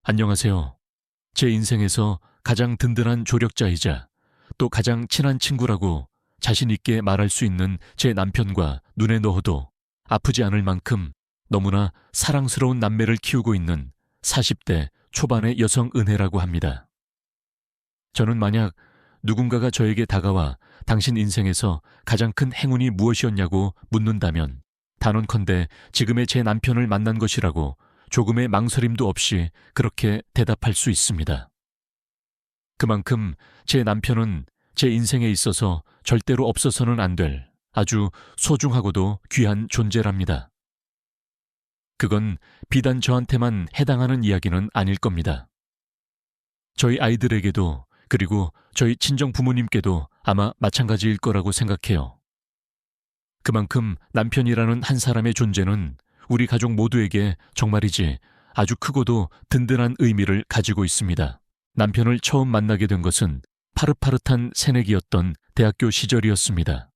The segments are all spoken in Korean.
안녕하세요. 제 인생에서 가장 든든한 조력자이자 또 가장 친한 친구라고 자신 있게 말할 수 있는 제 남편과 눈에 넣어도 아프지 않을 만큼 너무나 사랑스러운 남매를 키우고 있는 40대 초반의 여성 은혜라고 합니다. 저는 만약 누군가가 저에게 다가와 당신 인생에서 가장 큰 행운이 무엇이었냐고 묻는다면 단언컨대 지금의 제 남편을 만난 것이라고 조금의 망설임도 없이 그렇게 대답할 수 있습니다. 그만큼 제 남편은 제 인생에 있어서 절대로 없어서는 안 될 아주 소중하고도 귀한 존재랍니다. 그건 비단 저한테만 해당하는 이야기는 아닐 겁니다. 저희 아이들에게도 그리고 저희 친정 부모님께도 아마 마찬가지일 거라고 생각해요. 그만큼 남편이라는 한 사람의 존재는 우리 가족 모두에게 정말이지 아주 크고도 든든한 의미를 가지고 있습니다. 남편을 처음 만나게 된 것은 파릇파릇한 새내기였던 대학교 시절이었습니다.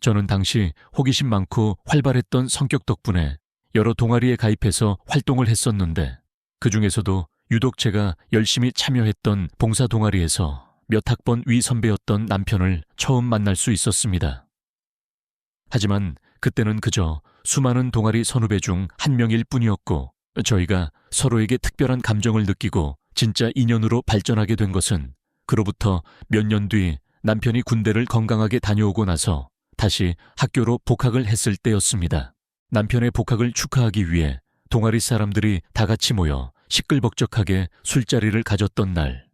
저는 당시 호기심 많고 활발했던 성격 덕분에 여러 동아리에 가입해서 활동을 했었는데 그 중에서도 유독 제가 열심히 참여했던 봉사 동아리에서 몇 학번 위 선배였던 남편을 처음 만날 수 있었습니다. 하지만 그때는 그저 수많은 동아리 선후배 중 한 명일 뿐이었고 저희가 서로에게 특별한 감정을 느끼고 진짜 인연으로 발전하게 된 것은 그로부터 몇 년 뒤 남편이 군대를 건강하게 다녀오고 나서 다시 학교로 복학을 했을 때였습니다. 남편의 복학을 축하하기 위해 동아리 사람들이 다 같이 모여 시끌벅적하게 술자리를 가졌던 날.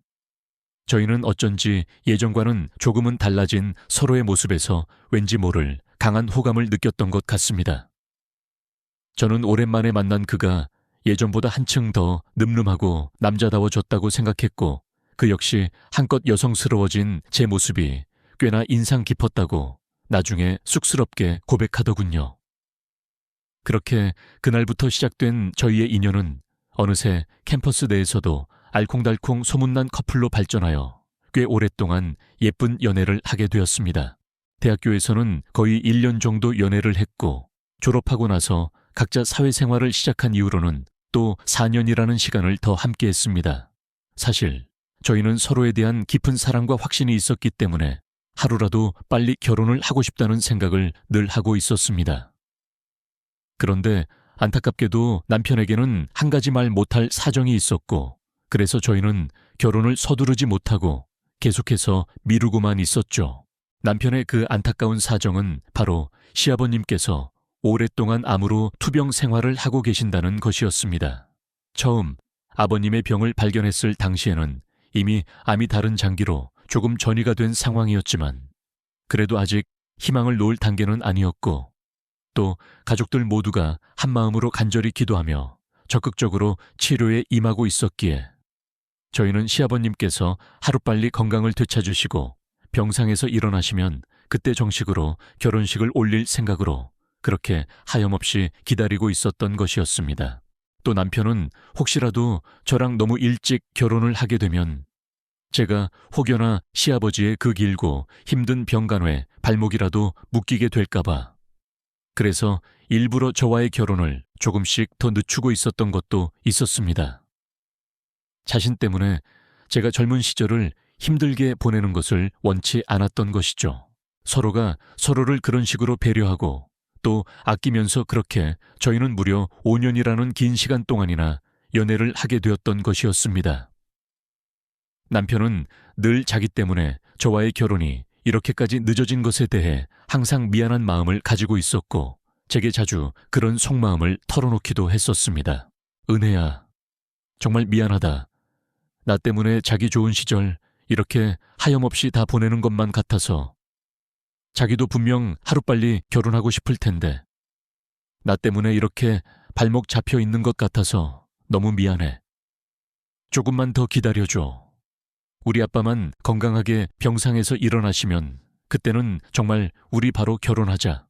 저희는 어쩐지 예전과는 조금은 달라진 서로의 모습에서 왠지 모를 강한 호감을 느꼈던 것 같습니다. 저는 오랜만에 만난 그가 예전보다 한층 더 늠름하고 남자다워졌다고 생각했고 그 역시 한껏 여성스러워진 제 모습이 꽤나 인상 깊었다고 나중에 쑥스럽게 고백하더군요. 그렇게 그날부터 시작된 저희의 인연은 어느새 캠퍼스 내에서도 알콩달콩 소문난 커플로 발전하여 꽤 오랫동안 예쁜 연애를 하게 되었습니다. 대학교에서는 거의 1년 정도 연애를 했고 졸업하고 나서 각자 사회생활을 시작한 이후로는 또 4년이라는 시간을 더 함께했습니다. 사실 저희는 서로에 대한 깊은 사랑과 확신이 있었기 때문에 하루라도 빨리 결혼을 하고 싶다는 생각을 늘 하고 있었습니다. 그런데 안타깝게도 남편에게는 한 가지 말 못할 사정이 있었고 그래서 저희는 결혼을 서두르지 못하고 계속해서 미루고만 있었죠. 남편의 그 안타까운 사정은 바로 시아버님께서 오랫동안 암으로 투병 생활을 하고 계신다는 것이었습니다. 처음 아버님의 병을 발견했을 당시에는 이미 암이 다른 장기로 조금 전이가 된 상황이었지만 그래도 아직 희망을 놓을 단계는 아니었고 또 가족들 모두가 한마음으로 간절히 기도하며 적극적으로 치료에 임하고 있었기에 저희는 시아버님께서 하루빨리 건강을 되찾으시고 병상에서 일어나시면 그때 정식으로 결혼식을 올릴 생각으로 그렇게 하염없이 기다리고 있었던 것이었습니다. 또 남편은 혹시라도 저랑 너무 일찍 결혼을 하게 되면 제가 혹여나 시아버지의 그 길고 힘든 병간호에 발목이라도 묶이게 될까봐 그래서 일부러 저와의 결혼을 조금씩 더 늦추고 있었던 것도 있었습니다. 자신 때문에 제가 젊은 시절을 힘들게 보내는 것을 원치 않았던 것이죠. 서로가 서로를 그런 식으로 배려하고 또 아끼면서 그렇게 저희는 무려 5년이라는 긴 시간 동안이나 연애를 하게 되었던 것이었습니다. 남편은 늘 자기 때문에 저와의 결혼이 이렇게까지 늦어진 것에 대해 항상 미안한 마음을 가지고 있었고 제게 자주 그런 속마음을 털어놓기도 했었습니다. 은혜야, 정말 미안하다. 나 때문에 자기 좋은 시절 이렇게 하염없이 다 보내는 것만 같아서 자기도 분명 하루빨리 결혼하고 싶을 텐데 나 때문에 이렇게 발목 잡혀 있는 것 같아서 너무 미안해. 조금만 더 기다려줘. 우리 아빠만 건강하게 병상에서 일어나시면 그때는 정말 우리 바로 결혼하자.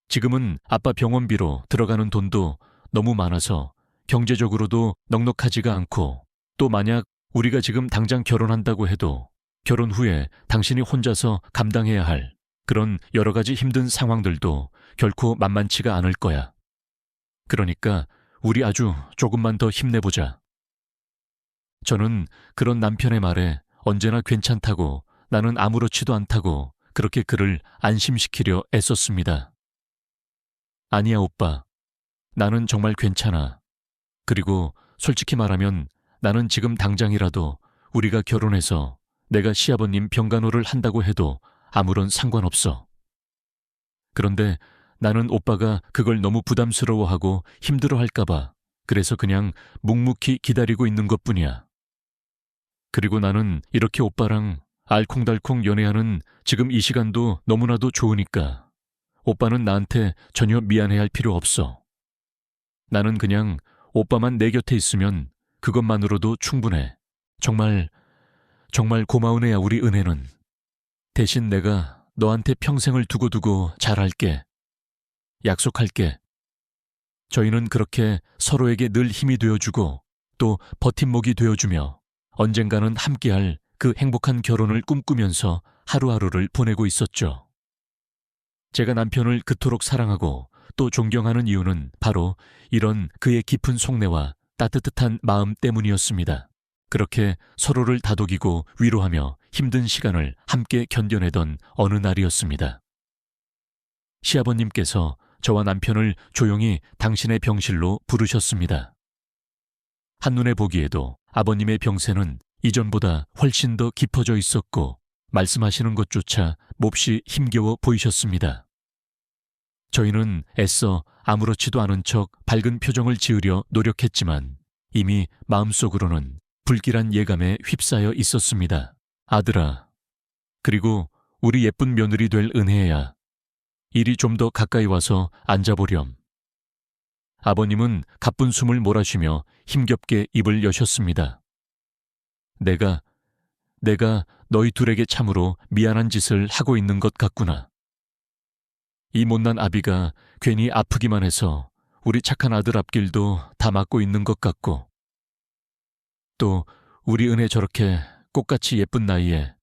지금은 아빠 병원비로 들어가는 돈도 너무 많아서 경제적으로도 넉넉하지가 않고 또 만약 우리가 지금 당장 결혼한다고 해도 결혼 후에 당신이 혼자서 감당해야 할 그런 여러 가지 힘든 상황들도 결코 만만치가 않을 거야. 그러니까 우리 아주 조금만 더 힘내보자. 저는 그런 남편의 말에 언제나 괜찮다고, 나는 아무렇지도 않다고 그렇게 그를 안심시키려 애썼습니다. 아니야, 오빠. 나는 정말 괜찮아. 그리고 솔직히 말하면 나는 지금 당장이라도 우리가 결혼해서 내가 시아버님 병간호를 한다고 해도 아무런 상관없어. 그런데 나는 오빠가 그걸 너무 부담스러워하고 힘들어할까봐 그래서 그냥 묵묵히 기다리고 있는 것뿐이야. 그리고 나는 이렇게 오빠랑 알콩달콩 연애하는 지금 이 시간도 너무나도 좋으니까 오빠는 나한테 전혀 미안해할 필요 없어. 나는 그냥 오빠만 내 곁에 있으면 그것만으로도 충분해. 정말 고마운 애야, 우리 은혜는. 대신 내가 너한테 평생을 두고두고 잘할게. 약속할게. 저희는 그렇게 서로에게 늘 힘이 되어주고 또 버팀목이 되어주며 언젠가는 함께할 그 행복한 결혼을 꿈꾸면서 하루하루를 보내고 있었죠. 제가 남편을 그토록 사랑하고 또 존경하는 이유는 바로 이런 그의 깊은 속내와 따뜻한 마음 때문이었습니다. 그렇게 서로를 다독이고 위로하며 힘든 시간을 함께 견뎌내던 어느 날이었습니다. 시아버님께서 저와 남편을 조용히 당신의 병실로 부르셨습니다. 한눈에 보기에도 아버님의 병세는 이전보다 훨씬 더 깊어져 있었고 말씀하시는 것조차 몹시 힘겨워 보이셨습니다. 저희는 애써 아무렇지도 않은 척 밝은 표정을 지으려 노력했지만 이미 마음속으로는 불길한 예감에 휩싸여 있었습니다. 아들아, 그리고 우리 예쁜 며느리 될 은혜야. 이리 좀 더 가까이 와서 앉아보렴. 아버님은 가쁜 숨을 몰아쉬며 힘겹게 입을 여셨습니다. 내가 너희 둘에게 참으로 미안한 짓을 하고 있는 것 같구나. 이 못난 아비가 괜히 아프기만 해서 우리 착한 아들 앞길도 다 막고 있는 것 같고 또 우리 은혜 저렇게 꽃같이 예쁜 나이에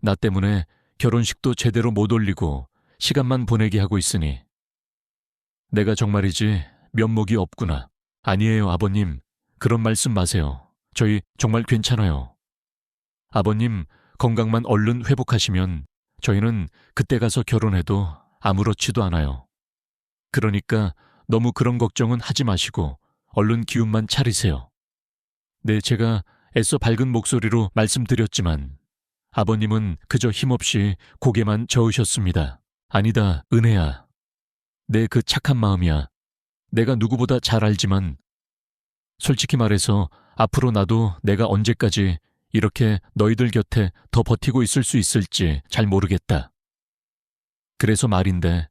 나 때문에 결혼식도 제대로 못 올리고 시간만 보내게 하고 있으니 내가 정말이지 면목이 없구나. 아니에요, 아버님. 그런 말씀 마세요. 저희 정말 괜찮아요. 아버님 건강만 얼른 회복하시면 저희는 그때 가서 결혼해도 아무렇지도 않아요. 그러니까 너무 그런 걱정은 하지 마시고 얼른 기운만 차리세요. 네, 제가 애써 밝은 목소리로 말씀드렸지만 아버님은 그저 힘없이 고개만 저으셨습니다. 아니다, 은혜야. 내 그 착한 마음이야. 내가 누구보다 잘 알지만 솔직히 말해서 앞으로 나도 내가 언제까지 이렇게 너희들 곁에 더 버티고 있을 수 있을지 잘 모르겠다. 그래서 말인데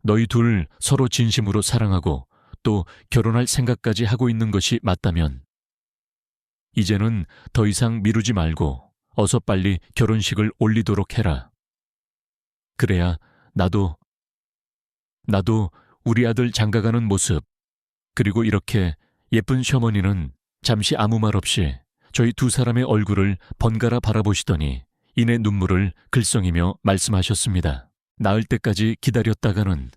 너희 둘 서로 진심으로 사랑하고 또 결혼할 생각까지 하고 있는 것이 맞다면 이제는 더 이상 미루지 말고 어서 빨리 결혼식을 올리도록 해라. 그래야 나도 우리 아들 장가가는 모습 그리고 이렇게 예쁜 시어머니는 잠시 아무 말 없이 저희 두 사람의 얼굴을 번갈아 바라보시더니 이내 눈물을 글썽이며 말씀하셨습니다. 나을 때까지 기다렸다가는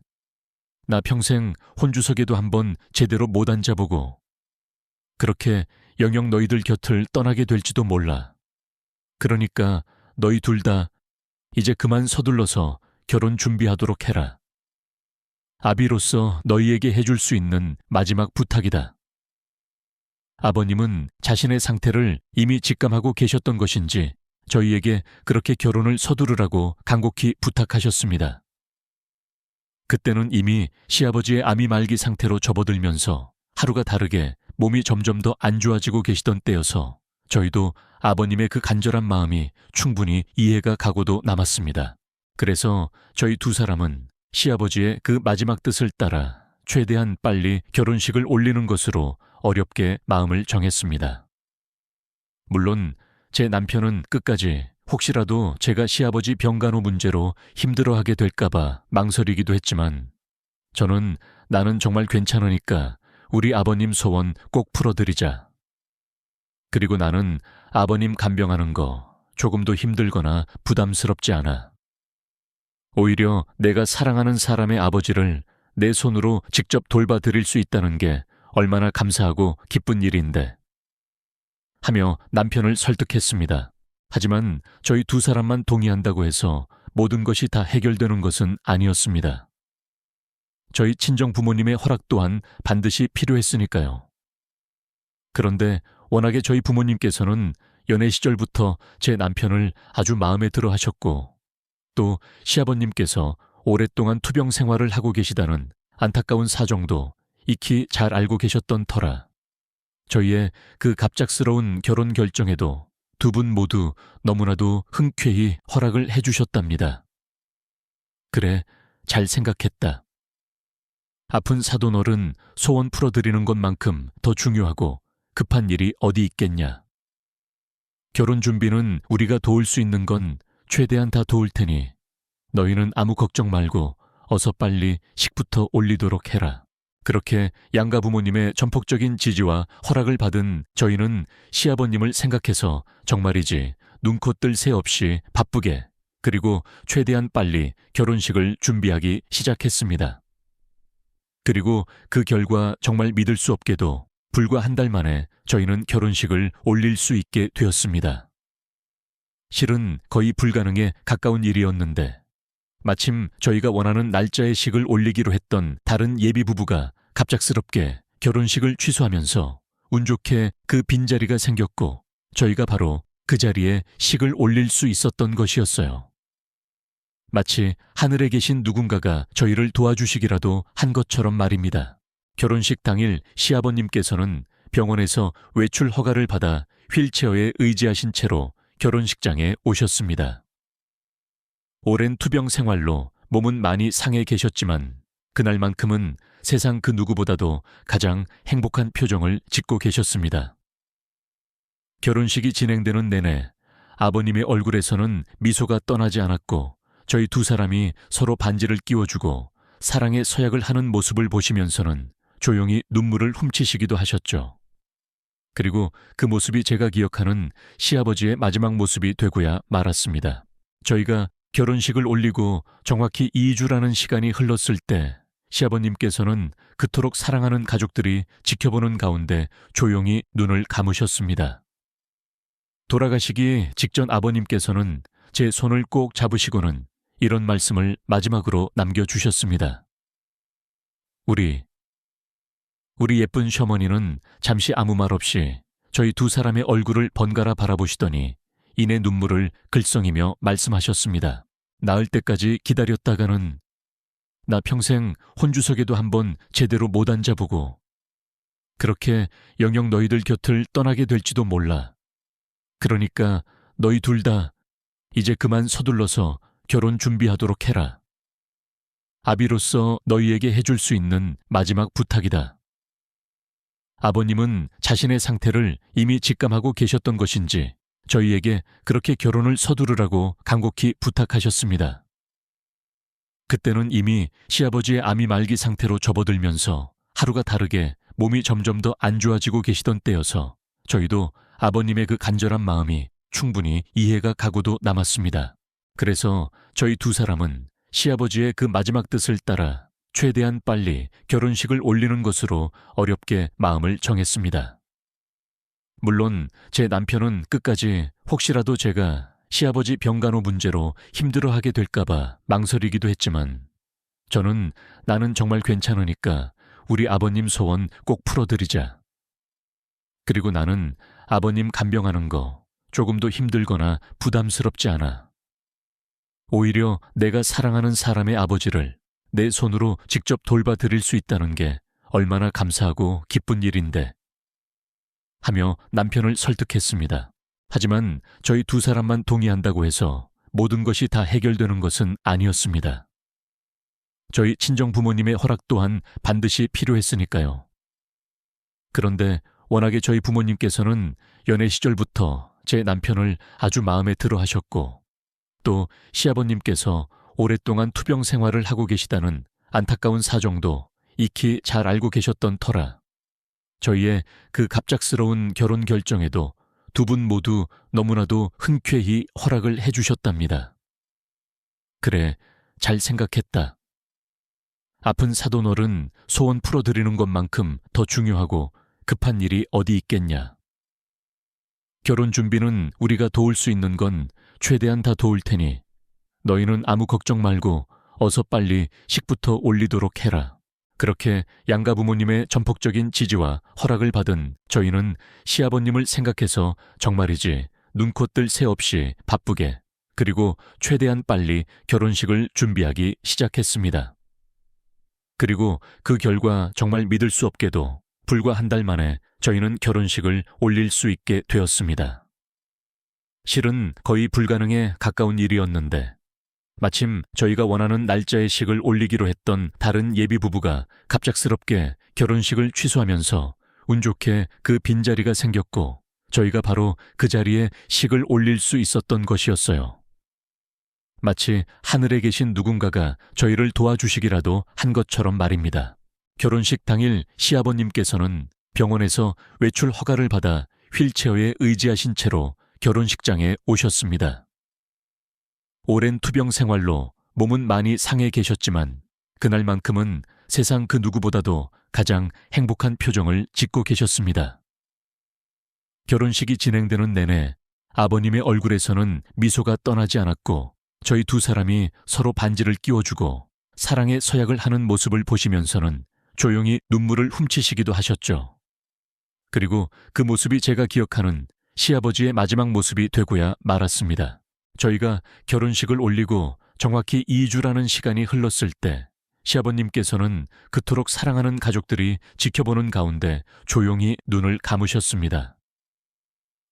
나 평생 혼주석에도 한번 제대로 못 앉아보고 그렇게 영영 너희들 곁을 떠나게 될지도 몰라. 그러니까 너희 둘 다 이제 그만 서둘러서 결혼 준비하도록 해라. 아비로서 너희에게 해줄 수 있는 마지막 부탁이다. 아버님은 자신의 상태를 이미 직감하고 계셨던 것인지 저희에게 그렇게 결혼을 서두르라고 간곡히 부탁하셨습니다. 그때는 이미 시아버지의 암이 말기 상태로 접어들면서 하루가 다르게 몸이 점점 더 안 좋아지고 계시던 때여서 저희도 아버님의 그 간절한 마음이 충분히 이해가 가고도 남았습니다. 그래서 저희 두 사람은 시아버지의 그 마지막 뜻을 따라 최대한 빨리 결혼식을 올리는 것으로 어렵게 마음을 정했습니다. 물론 제 남편은 끝까지 혹시라도 제가 시아버지 병간호 문제로 힘들어하게 될까봐 망설이기도 했지만 저는 나는 정말 괜찮으니까 우리 아버님 소원 꼭 풀어드리자. 그리고 나는 아버님 간병하는 거 조금도 힘들거나 부담스럽지 않아. 오히려 내가 사랑하는 사람의 아버지를 내 손으로 직접 돌봐드릴 수 있다는 게 얼마나 감사하고 기쁜 일인데. 하며 남편을 설득했습니다. 하지만 저희 두 사람만 동의한다고 해서 모든 것이 다 해결되는 것은 아니었습니다. 저희 친정 부모님의 허락 또한 반드시 필요했으니까요. 그런데 워낙에 저희 부모님께서는 연애 시절부터 제 남편을 아주 마음에 들어 하셨고, 또 시아버님께서 오랫동안 투병 생활을 하고 계시다는 안타까운 사정도 익히 잘 알고 계셨던 터라 저희의 그 갑작스러운 결혼 결정에도 두 분 모두 너무나도 흔쾌히 허락을 해주셨답니다. 그래, 잘 생각했다. 아픈 사돈어른 소원 풀어드리는 것만큼 더 중요하고 급한 일이 어디 있겠냐. 결혼 준비는 우리가 도울 수 있는 건 최대한 다 도울 테니 너희는 아무 걱정 말고 어서 빨리 식부터 올리도록 해라. 그렇게 양가 부모님의 전폭적인 지지와 허락을 받은 저희는 시아버님을 생각해서 정말이지 눈코 뜰 새 없이 바쁘게 그리고 최대한 빨리 결혼식을 준비하기 시작했습니다. 그리고 그 결과 정말 믿을 수 없게도 불과 한 달 만에 저희는 결혼식을 올릴 수 있게 되었습니다. 실은 거의 불가능에 가까운 일이었는데 마침 저희가 원하는 날짜의 식을 올리기로 했던 다른 예비 부부가 갑작스럽게 결혼식을 취소하면서 운 좋게 그 빈자리가 생겼고 저희가 바로 그 자리에 식을 올릴 수 있었던 것이었어요. 마치 하늘에 계신 누군가가 저희를 도와주시기라도 한 것처럼 말입니다. 결혼식 당일 시아버님께서는 병원에서 외출 허가를 받아 휠체어에 의지하신 채로 결혼식장에 오셨습니다. 오랜 투병 생활로 몸은 많이 상해 계셨지만 그날만큼은 세상 그 누구보다도 가장 행복한 표정을 짓고 계셨습니다. 결혼식이 진행되는 내내 아버님의 얼굴에서는 미소가 떠나지 않았고 저희 두 사람이 서로 반지를 끼워주고 사랑의 서약을 하는 모습을 보시면서는 조용히 눈물을 훔치시기도 하셨죠. 그리고 그 모습이 제가 기억하는 시아버지의 마지막 모습이 되고야 말았습니다. 저희가 결혼식을 올리고 정확히 2주라는 시간이 흘렀을 때 시아버님께서는 그토록 사랑하는 가족들이 지켜보는 가운데 조용히 눈을 감으셨습니다. 돌아가시기 직전 아버님께서는 제 손을 꼭 잡으시고는 이런 말씀을 마지막으로 남겨주셨습니다. 우리 예쁜 셔머니는 잠시 아무 말 없이 저희 두 사람의 얼굴을 번갈아 바라보시더니 이내 눈물을 글썽이며 말씀하셨습니다. 나을 때까지 기다렸다가는 나 평생 혼주석에도 한번 제대로 못 앉아보고 그렇게 영영 너희들 곁을 떠나게 될지도 몰라. 그러니까 너희 둘 다 이제 그만 서둘러서 결혼 준비하도록 해라. 아비로서 너희에게 해줄 수 있는 마지막 부탁이다. 아버님은 자신의 상태를 이미 직감하고 계셨던 것인지 저희에게 그렇게 결혼을 서두르라고 간곡히 부탁하셨습니다. 그때는 이미 시아버지의 암이 말기 상태로 접어들면서 하루가 다르게 몸이 점점 더 안 좋아지고 계시던 때여서 저희도 아버님의 그 간절한 마음이 충분히 이해가 가고도 남았습니다. 그래서 저희 두 사람은 시아버지의 그 마지막 뜻을 따라 최대한 빨리 결혼식을 올리는 것으로 어렵게 마음을 정했습니다. 물론 제 남편은 끝까지 혹시라도 제가 시아버지 병간호 문제로 힘들어하게 될까봐 망설이기도 했지만 저는 나는 정말 괜찮으니까 우리 아버님 소원 꼭 풀어드리자. 그리고 나는 아버님 간병하는 거 조금도 힘들거나 부담스럽지 않아. 오히려 내가 사랑하는 사람의 아버지를 내 손으로 직접 돌봐드릴 수 있다는 게 얼마나 감사하고 기쁜 일인데 하며 남편을 설득했습니다. 하지만 저희 두 사람만 동의한다고 해서 모든 것이 다 해결되는 것은 아니었습니다. 저희 친정 부모님의 허락 또한 반드시 필요했으니까요. 그런데 워낙에 저희 부모님께서는 연애 시절부터 제 남편을 아주 마음에 들어 하셨고 또 시아버님께서 오랫동안 투병 생활을 하고 계시다는 안타까운 사정도 익히 잘 알고 계셨던 터라 저희의 그 갑작스러운 결혼 결정에도 두 분 모두 너무나도 흔쾌히 허락을 해주셨답니다. 그래, 잘 생각했다. 아픈 사돈어른 소원 풀어드리는 것만큼 더 중요하고 급한 일이 어디 있겠냐. 결혼 준비는 우리가 도울 수 있는 건 최대한 다 도울 테니 너희는 아무 걱정 말고 어서 빨리 식부터 올리도록 해라. 그렇게 양가 부모님의 전폭적인 지지와 허락을 받은 저희는 시아버님을 생각해서 정말이지 눈코뜰 새 없이 바쁘게 그리고 최대한 빨리 결혼식을 준비하기 시작했습니다. 그리고 그 결과 정말 믿을 수 없게도 불과 한 달 만에 저희는 결혼식을 올릴 수 있게 되었습니다. 실은 거의 불가능에 가까운 일이었는데 마침 저희가 원하는 날짜의 식을 올리기로 했던 다른 예비 부부가 갑작스럽게 결혼식을 취소하면서 운 좋게 그 빈자리가 생겼고 저희가 바로 그 자리에 식을 올릴 수 있었던 것이었어요. 마치 하늘에 계신 누군가가 저희를 도와주시기라도 한 것처럼 말입니다. 결혼식 당일 시아버님께서는 병원에서 외출 허가를 받아 휠체어에 의지하신 채로 결혼식장에 오셨습니다. 오랜 투병 생활로 몸은 많이 상해 계셨지만 그날만큼은 세상 그 누구보다도 가장 행복한 표정을 짓고 계셨습니다. 결혼식이 진행되는 내내 아버님의 얼굴에서는 미소가 떠나지 않았고 저희 두 사람이 서로 반지를 끼워주고 사랑의 서약을 하는 모습을 보시면서는 조용히 눈물을 훔치시기도 하셨죠. 그리고 그 모습이 제가 기억하는 시아버지의 마지막 모습이 되고야 말았습니다. 저희가 결혼식을 올리고 정확히 2주라는 시간이 흘렀을 때 시아버님께서는 그토록 사랑하는 가족들이 지켜보는 가운데 조용히 눈을 감으셨습니다.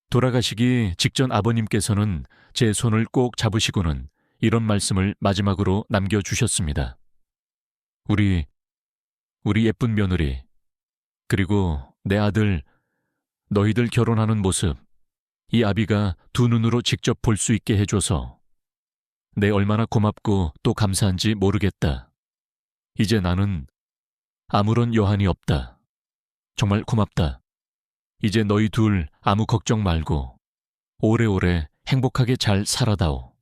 돌아가시기 직전 아버님께서는 제 손을 꼭 잡으시고는 이런 말씀을 마지막으로 남겨주셨습니다. 우리 예쁜 며느리, 그리고 내 아들, 너희들 결혼하는 모습, 이 아비가 두 눈으로 직접 볼 수 있게 해줘서 내 얼마나 고맙고 또 감사한지 모르겠다. 이제 나는 아무런 여한이 없다. 정말 고맙다. 이제 너희 둘 아무 걱정 말고 오래오래 행복하게 잘 살아다오.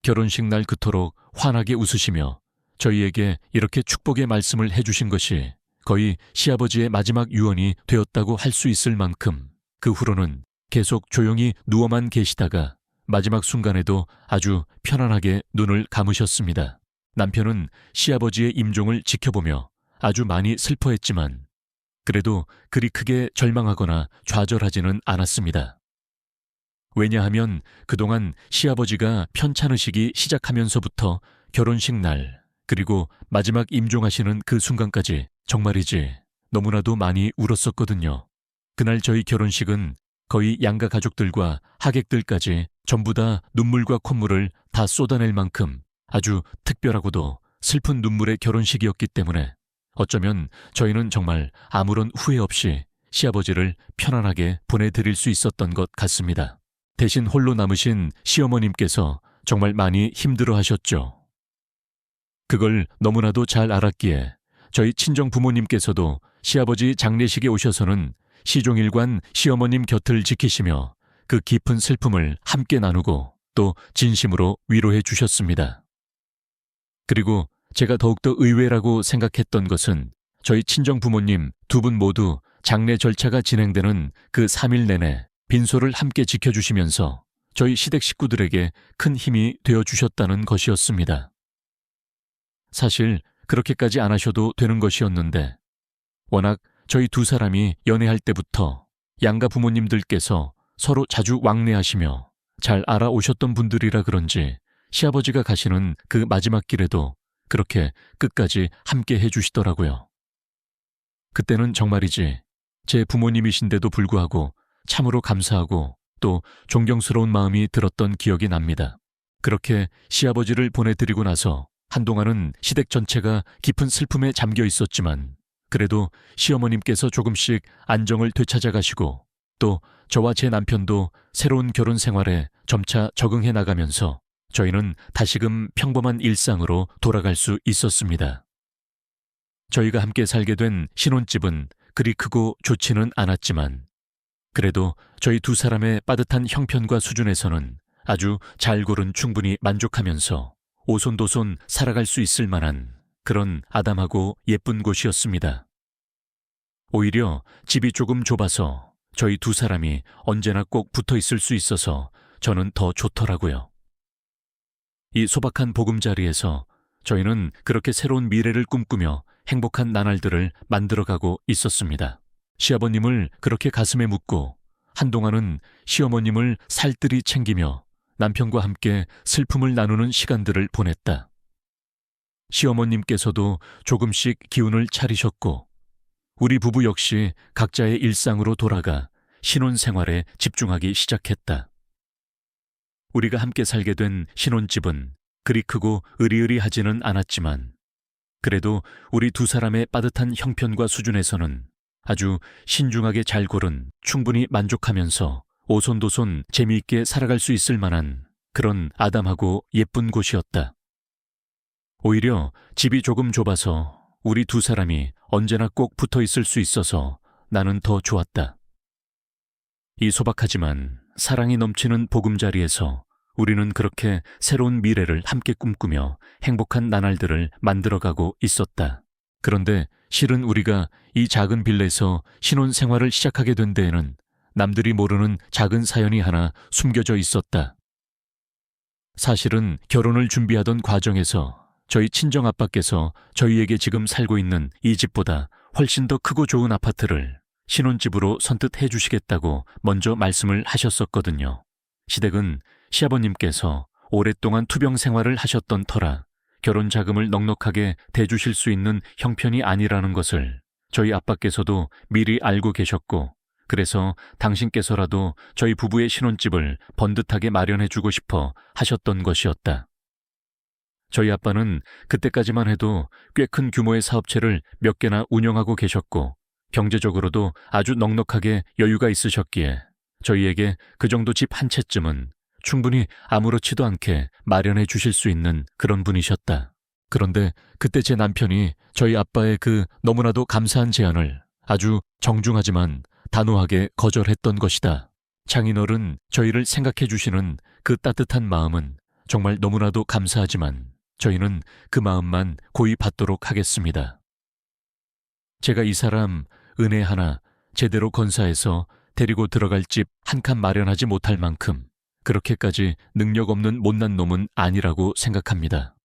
결혼식 날 그토록 환하게 웃으시며 저희에게 이렇게 축복의 말씀을 해주신 것이 거의 시아버지의 마지막 유언이 되었다고 할 수 있을 만큼 그 후로는 계속 조용히 누워만 계시다가 마지막 순간에도 아주 편안하게 눈을 감으셨습니다. 남편은 시아버지의 임종을 지켜보며 아주 많이 슬퍼했지만 그래도 그리 크게 절망하거나 좌절하지는 않았습니다. 왜냐하면 그동안 시아버지가 편찮으시기 시작하면서부터 결혼식 날 그리고 마지막 임종하시는 그 순간까지 정말이지 너무나도 많이 울었었거든요. 그날 저희 결혼식은 거의 양가 가족들과 하객들까지 전부 다 눈물과 콧물을 다 쏟아낼 만큼 아주 특별하고도 슬픈 눈물의 결혼식이었기 때문에 어쩌면 저희는 정말 아무런 후회 없이 시아버지를 편안하게 보내드릴 수 있었던 것 같습니다. 대신 홀로 남으신 시어머님께서 정말 많이 힘들어 하셨죠. 그걸 너무나도 잘 알았기에 저희 친정 부모님께서도 시아버지 장례식에 오셔서는 시종일관 시어머님 곁을 지키시며 그 깊은 슬픔을 함께 나누고 또 진심으로 위로해 주셨습니다. 그리고 제가 더욱더 의외라고 생각했던 것은 저희 친정 부모님 두 분 모두 장례 절차가 진행되는 그 3일 내내 빈소를 함께 지켜주시면서 저희 시댁 식구들에게 큰 힘이 되어주셨다는 것이었습니다. 사실 그렇게까지 안 하셔도 되는 것이었는데 워낙 저희 두 사람이 연애할 때부터 양가 부모님들께서 서로 자주 왕래하시며 잘 알아오셨던 분들이라 그런지 시아버지가 가시는 그 마지막 길에도 그렇게 끝까지 함께 해주시더라고요. 그때는 정말이지 제 부모님이신데도 불구하고 참으로 감사하고 또 존경스러운 마음이 들었던 기억이 납니다. 그렇게 시아버지를 보내드리고 나서 한동안은 시댁 전체가 깊은 슬픔에 잠겨 있었지만 그래도 시어머님께서 조금씩 안정을 되찾아가시고 또 저와 제 남편도 새로운 결혼 생활에 점차 적응해 나가면서 저희는 다시금 평범한 일상으로 돌아갈 수 있었습니다. 저희가 함께 살게 된 신혼집은 그리 크고 좋지는 않았지만 그래도 저희 두 사람의 빠듯한 형편과 수준에서는 아주 잘 고른 충분히 만족하면서 오손도손 살아갈 수 있을 만한 그런 아담하고 예쁜 곳이었습니다. 오히려 집이 조금 좁아서 저희 두 사람이 언제나 꼭 붙어 있을 수 있어서 저는 더 좋더라고요. 이 소박한 보금자리에서 저희는 그렇게 새로운 미래를 꿈꾸며 행복한 나날들을 만들어가고 있었습니다. 시아버님을 그렇게 가슴에 묻고 한동안은 시어머님을 살뜰히 챙기며 남편과 함께 슬픔을 나누는 시간들을 보냈다. 시어머님께서도 조금씩 기운을 차리셨고 우리 부부 역시 각자의 일상으로 돌아가 신혼생활에 집중하기 시작했다. 우리가 함께 살게 된 신혼집은 그리 크고 으리으리하지는 않았지만 그래도 우리 두 사람의 빠듯한 형편과 수준에서는 아주 신중하게 잘 고른 충분히 만족하면서 오손도손 재미있게 살아갈 수 있을 만한 그런 아담하고 예쁜 곳이었다. 오히려 집이 조금 좁아서 우리 두 사람이 언제나 꼭 붙어 있을 수 있어서 나는 더 좋았다. 이 소박하지만 사랑이 넘치는 보금자리에서 우리는 그렇게 새로운 미래를 함께 꿈꾸며 행복한 나날들을 만들어가고 있었다. 그런데 실은 우리가 이 작은 빌라에서 신혼생활을 시작하게 된 데에는 남들이 모르는 작은 사연이 하나 숨겨져 있었다. 사실은 결혼을 준비하던 과정에서 저희 친정아빠께서 저희에게 지금 살고 있는 이 집보다 훨씬 더 크고 좋은 아파트를 신혼집으로 선뜻 해주시겠다고 먼저 말씀을 하셨었거든요. 시댁은 시아버님께서 오랫동안 투병 생활을 하셨던 터라 결혼 자금을 넉넉하게 대주실 수 있는 형편이 아니라는 것을 저희 아빠께서도 미리 알고 계셨고 그래서 당신께서라도 저희 부부의 신혼집을 번듯하게 마련해주고 싶어 하셨던 것이었다. 저희 아빠는 그때까지만 해도 꽤 큰 규모의 사업체를 몇 개나 운영하고 계셨고 경제적으로도 아주 넉넉하게 여유가 있으셨기에 저희에게 그 정도 집 한 채쯤은 충분히 아무렇지도 않게 마련해 주실 수 있는 그런 분이셨다. 그런데 그때 제 남편이 저희 아빠의 그 너무나도 감사한 제안을 아주 정중하지만 단호하게 거절했던 것이다. 장인어른 저희를 생각해 주시는 그 따뜻한 마음은 정말 너무나도 감사하지만 저희는 그 마음만 고이 받도록 하겠습니다. 제가 이 사람 은혜 하나 제대로 건사해서 데리고 들어갈 집 한 칸 마련하지 못할 만큼 그렇게까지 능력 없는 못난 놈은 아니라고 생각합니다.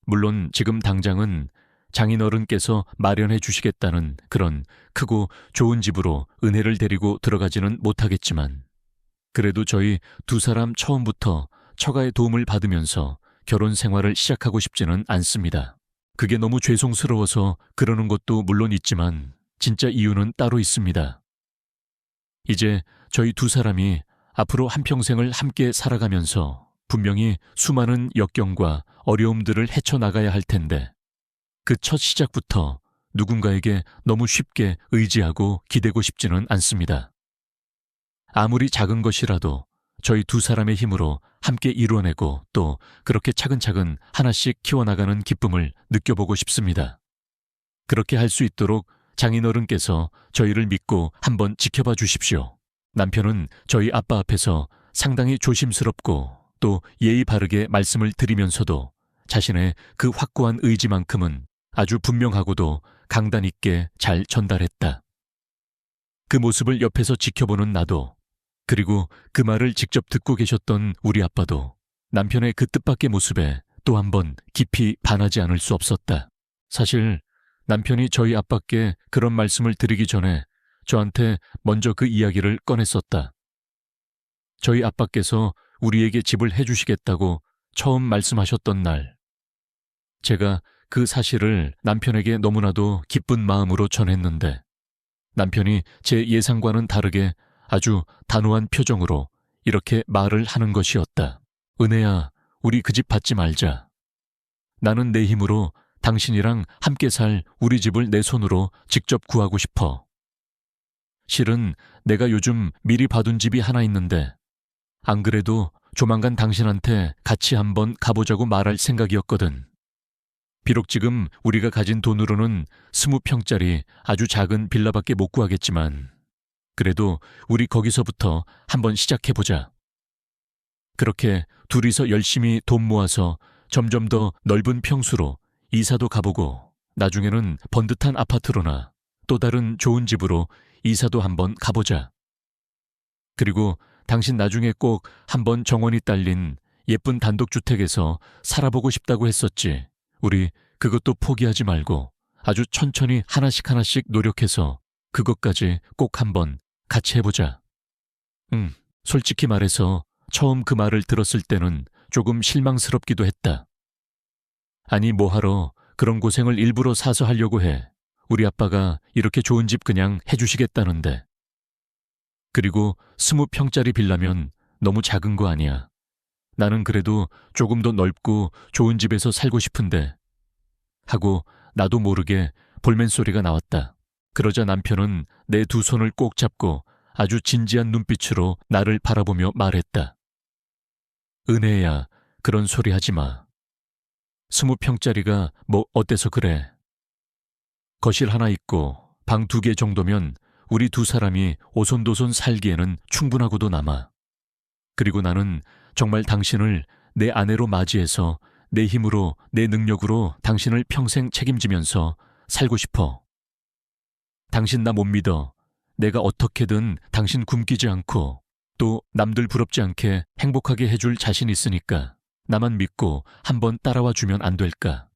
물론 지금 당장은 장인어른께서 마련해 주시겠다는 그런 크고 좋은 집으로 은혜를 데리고 들어가지는 못하겠지만 그래도 저희 두 사람 처음부터 처가의 도움을 받으면서 결혼 생활을 시작하고 싶지는 않습니다. 그게 너무 죄송스러워서 그러는 것도 물론 있지만 진짜 이유는 따로 있습니다. 이제 저희 두 사람이 앞으로 한평생을 함께 살아가면서 분명히 수많은 역경과 어려움들을 헤쳐나가야 할 텐데 그 첫 시작부터 누군가에게 너무 쉽게 의지하고 기대고 싶지는 않습니다. 아무리 작은 것이라도 저희 두 사람의 힘으로 함께 이루어내고 또 그렇게 차근차근 하나씩 키워나가는 기쁨을 느껴보고 싶습니다. 그렇게 할 수 있도록 장인어른께서 저희를 믿고 한번 지켜봐 주십시오. 남편은 저희 아빠 앞에서 상당히 조심스럽고 또 예의 바르게 말씀을 드리면서도 자신의 그 확고한 의지만큼은 아주 분명하고도 강단 있게 잘 전달했다. 그 모습을 옆에서 지켜보는 나도 그리고 그 말을 직접 듣고 계셨던 우리 아빠도 남편의 그 뜻밖의 모습에 또 한 번 깊이 반하지 않을 수 없었다. 사실 남편이 저희 아빠께 그런 말씀을 드리기 전에 저한테 먼저 그 이야기를 꺼냈었다. 저희 아빠께서 우리에게 집을 해주시겠다고 처음 말씀하셨던 날, 제가 그 사실을 남편에게 너무나도 기쁜 마음으로 전했는데 남편이 제 예상과는 다르게 아주 단호한 표정으로 이렇게 말을 하는 것이었다. 은혜야, 우리 그 집 받지 말자. 나는 내 힘으로 당신이랑 함께 살 우리 집을 내 손으로 직접 구하고 싶어. 실은 내가 요즘 미리 봐둔 집이 하나 있는데 안 그래도 조만간 당신한테 같이 한번 가보자고 말할 생각이었거든. 비록 지금 우리가 가진 돈으로는 20평짜리 아주 작은 빌라밖에 못 구하겠지만 그래도 우리 거기서부터 한번 시작해보자. 그렇게 둘이서 열심히 돈 모아서 점점 더 넓은 평수로 이사도 가보고 나중에는 번듯한 아파트로나 또 다른 좋은 집으로 이사도 한번 가보자. 그리고 당신 나중에 꼭 한번 정원이 딸린 예쁜 단독주택에서 살아보고 싶다고 했었지. 우리 그것도 포기하지 말고 아주 천천히 하나씩 하나씩 노력해서 그것까지 꼭 한번 같이 해보자. 솔직히 말해서 처음 그 말을 들었을 때는 조금 실망스럽기도 했다. 아니 뭐하러 그런 고생을 일부러 사서 하려고 해. 우리 아빠가 이렇게 좋은 집 그냥 해주시겠다는데. 그리고 20평짜리 빌라면 너무 작은 거 아니야. 나는 그래도 조금 더 넓고 좋은 집에서 살고 싶은데. 하고 나도 모르게 볼멘 소리가 나왔다. 그러자 남편은 내 두 손을 꼭 잡고 아주 진지한 눈빛으로 나를 바라보며 말했다. 은혜야, 그런 소리 하지 마. 20평짜리가 뭐 어때서 그래? 거실 하나 있고 방 2개 정도면 우리 두 사람이 오손도손 살기에는 충분하고도 남아. 그리고 나는 정말 당신을 내 아내로 맞이해서 내 힘으로, 내 능력으로 당신을 평생 책임지면서 살고 싶어. 당신 나 못 믿어. 내가 어떻게든 당신 굶기지 않고 또 남들 부럽지 않게 행복하게 해줄 자신 있으니까 나만 믿고 한번 따라와 주면 안 될까?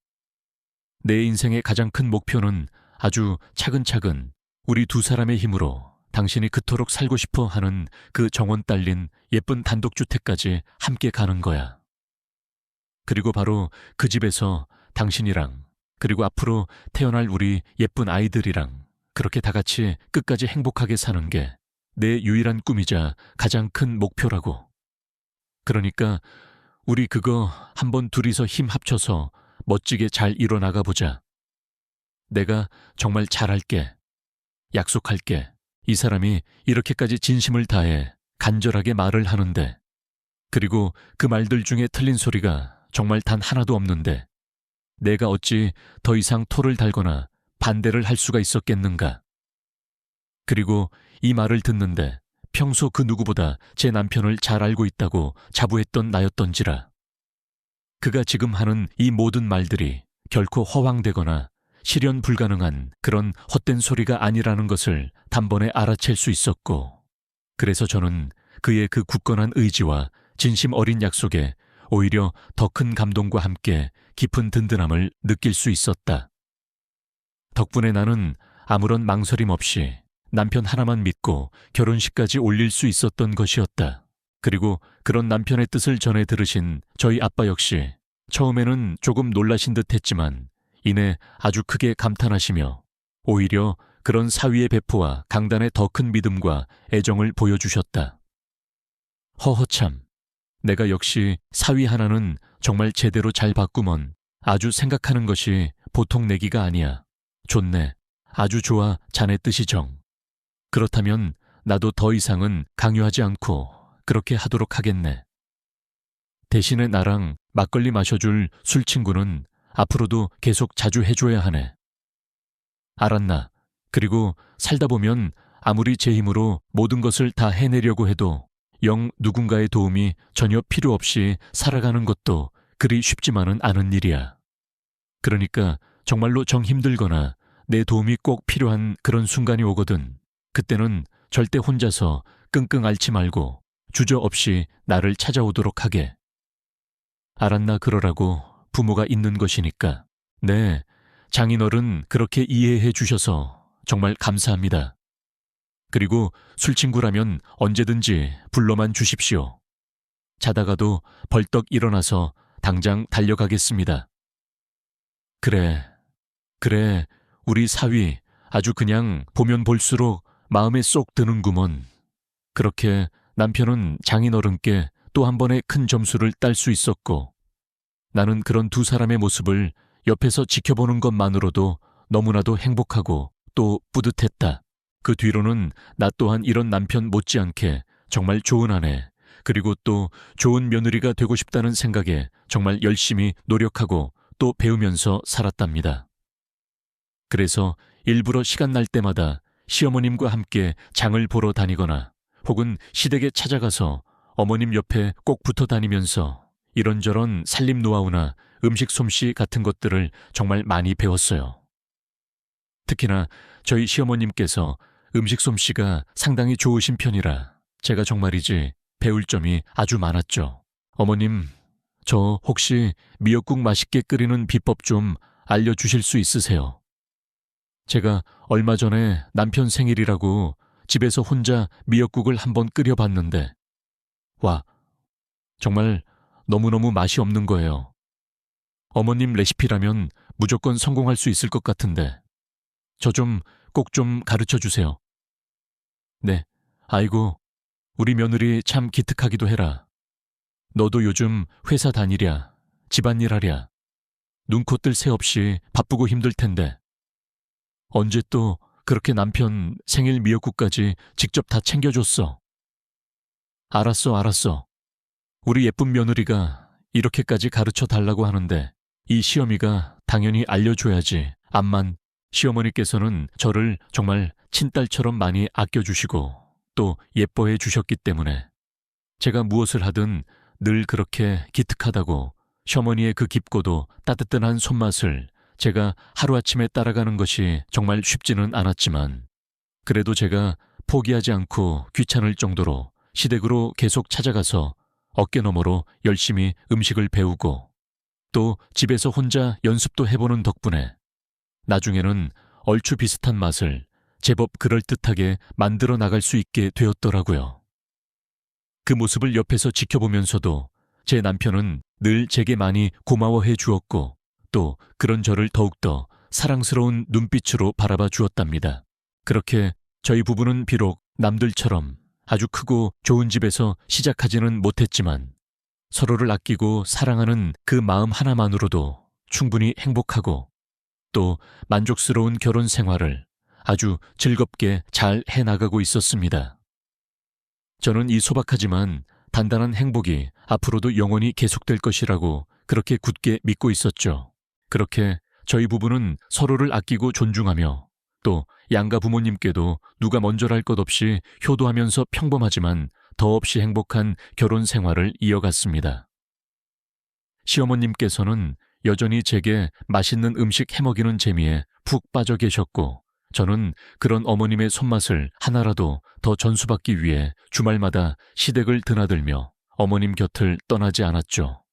내 인생의 가장 큰 목표는 아주 차근차근 우리 두 사람의 힘으로 당신이 그토록 살고 싶어 하는 그 정원 딸린 예쁜 단독주택까지 함께 가는 거야. 그리고 바로 그 집에서 당신이랑 그리고 앞으로 태어날 우리 예쁜 아이들이랑 그렇게 다 같이 끝까지 행복하게 사는 게 내 유일한 꿈이자 가장 큰 목표라고. 그러니까 우리 그거 한번 둘이서 힘 합쳐서 멋지게 잘 이뤄나가 보자. 내가 정말 잘할게. 약속할게. 이 사람이 이렇게까지 진심을 다해 간절하게 말을 하는데, 그리고 그 말들 중에 틀린 소리가 정말 단 하나도 없는데 내가 어찌 더 이상 토를 달거나 반대를 할 수가 있었겠는가. 그리고 이 말을 듣는데 평소 그 누구보다 제 남편을 잘 알고 있다고 자부했던 나였던지라. 그가 지금 하는 이 모든 말들이 결코 허황되거나 실현 불가능한 그런 헛된 소리가 아니라는 것을 단번에 알아챌 수 있었고, 그래서 저는 그의 그 굳건한 의지와 진심 어린 약속에 오히려 더 큰 감동과 함께 깊은 든든함을 느낄 수 있었다. 덕분에 나는 아무런 망설임 없이 남편 하나만 믿고 결혼식까지 올릴 수 있었던 것이었다. 그리고 그런 남편의 뜻을 전해 들으신 저희 아빠 역시 처음에는 조금 놀라신 듯 했지만 이내 아주 크게 감탄하시며 오히려 그런 사위의 배포와 강단의 더 큰 믿음과 애정을 보여주셨다. 허허참, 내가 역시 사위 하나는 정말 제대로 잘 봤구먼. 아주 생각하는 것이 보통 내기가 아니야. 좋네. 아주 좋아, 자네 뜻이 정. 그렇다면 나도 더 이상은 강요하지 않고 그렇게 하도록 하겠네. 대신에 나랑 막걸리 마셔줄 술 친구는 앞으로도 계속 자주 해줘야 하네. 알았나? 그리고 살다 보면 아무리 제 힘으로 모든 것을 다 해내려고 해도 영 누군가의 도움이 전혀 필요 없이 살아가는 것도 그리 쉽지만은 않은 일이야. 그러니까 정말로 정 힘들거나 내 도움이 꼭 필요한 그런 순간이 오거든. 그때는 절대 혼자서 끙끙 앓지 말고 주저없이 나를 찾아오도록 하게. 알았나 그러라고 부모가 있는 것이니까. 네, 장인어른 그렇게 이해해 주셔서 정말 감사합니다. 그리고 술친구라면 언제든지 불러만 주십시오. 자다가도 벌떡 일어나서 당장 달려가겠습니다. 그래, 우리 사위 아주 그냥 보면 볼수록 마음에 쏙 드는구먼. 그렇게 남편은 장인어른께 또 한 번의 큰 점수를 딸 수 있었고, 나는 그런 두 사람의 모습을 옆에서 지켜보는 것만으로도 너무나도 행복하고 또 뿌듯했다. 그 뒤로는 나 또한 이런 남편 못지않게 정말 좋은 아내, 그리고 또 좋은 며느리가 되고 싶다는 생각에 정말 열심히 노력하고 또 배우면서 살았답니다. 그래서 일부러 시간 날 때마다 시어머님과 함께 장을 보러 다니거나 혹은 시댁에 찾아가서 어머님 옆에 꼭 붙어 다니면서 이런저런 살림 노하우나 음식 솜씨 같은 것들을 정말 많이 배웠어요. 특히나 저희 시어머님께서 음식 솜씨가 상당히 좋으신 편이라 제가 정말이지 배울 점이 아주 많았죠. 어머님, 저 혹시 미역국 맛있게 끓이는 비법 좀 알려주실 수 있으세요? 제가 얼마 전에 남편 생일이라고 집에서 혼자 미역국을 한번 끓여봤는데, 와, 정말 너무너무 맛이 없는 거예요. 어머님 레시피라면 무조건 성공할 수 있을 것 같은데, 저 좀 꼭 좀 가르쳐 주세요. 네, 아이고, 우리 며느리 참 기특하기도 해라. 너도 요즘 회사 다니랴, 집안일 하랴, 눈코 뜰 새 없이 바쁘고 힘들 텐데, 언제 또 그렇게 남편 생일 미역국까지 직접 다 챙겨줬어. 알았어, 알았어. 우리 예쁜 며느리가 이렇게까지 가르쳐 달라고 하는데 이 시어미가 당연히 알려줘야지. 암만 시어머니께서는 저를 정말 친딸처럼 많이 아껴주시고 또 예뻐해 주셨기 때문에 제가 무엇을 하든 늘 그렇게 기특하다고 시어머니의 그 깊고도 따뜻한 손맛을 제가 하루아침에 따라가는 것이 정말 쉽지는 않았지만 그래도 제가 포기하지 않고 귀찮을 정도로 시댁으로 계속 찾아가서 어깨너머로 열심히 음식을 배우고 또 집에서 혼자 연습도 해보는 덕분에 나중에는 얼추 비슷한 맛을 제법 그럴듯하게 만들어 나갈 수 있게 되었더라고요. 그 모습을 옆에서 지켜보면서도 제 남편은 늘 제게 많이 고마워해 주었고 또 그런 저를 더욱더 사랑스러운 눈빛으로 바라봐 주었답니다. 그렇게 저희 부부는 비록 남들처럼 아주 크고 좋은 집에서 시작하지는 못했지만 서로를 아끼고 사랑하는 그 마음 하나만으로도 충분히 행복하고 또 만족스러운 결혼 생활을 아주 즐겁게 잘 해나가고 있었습니다. 저는 이 소박하지만 단단한 행복이 앞으로도 영원히 계속될 것이라고 그렇게 굳게 믿고 있었죠. 그렇게 저희 부부는 서로를 아끼고 존중하며 또 양가 부모님께도 누가 먼저랄 것 없이 효도하면서 평범하지만 더없이 행복한 결혼 생활을 이어갔습니다. 시어머님께서는 여전히 제게 맛있는 음식 해먹이는 재미에 푹 빠져 계셨고 저는 그런 어머님의 손맛을 하나라도 더 전수받기 위해 주말마다 시댁을 드나들며 어머님 곁을 떠나지 않았죠.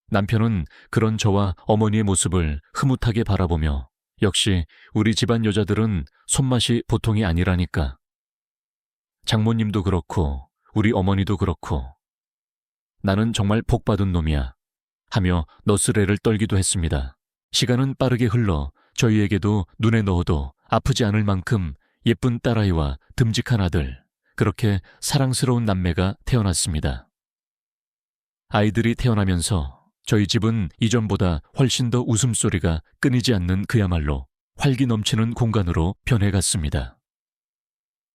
남편은 그런 저와 어머니의 모습을 흐뭇하게 바라보며 역시 우리 집안 여자들은 손맛이 보통이 아니라니까. 장모님도 그렇고 우리 어머니도 그렇고 나는 정말 복받은 놈이야 하며 너스레를 떨기도 했습니다. 시간은 빠르게 흘러 저희에게도 눈에 넣어도 아프지 않을 만큼 예쁜 딸아이와 듬직한 아들, 그렇게 사랑스러운 남매가 태어났습니다. 아이들이 태어나면서 저희 집은 이전보다 훨씬 더 웃음소리가 끊이지 않는 그야말로 활기 넘치는 공간으로 변해갔습니다.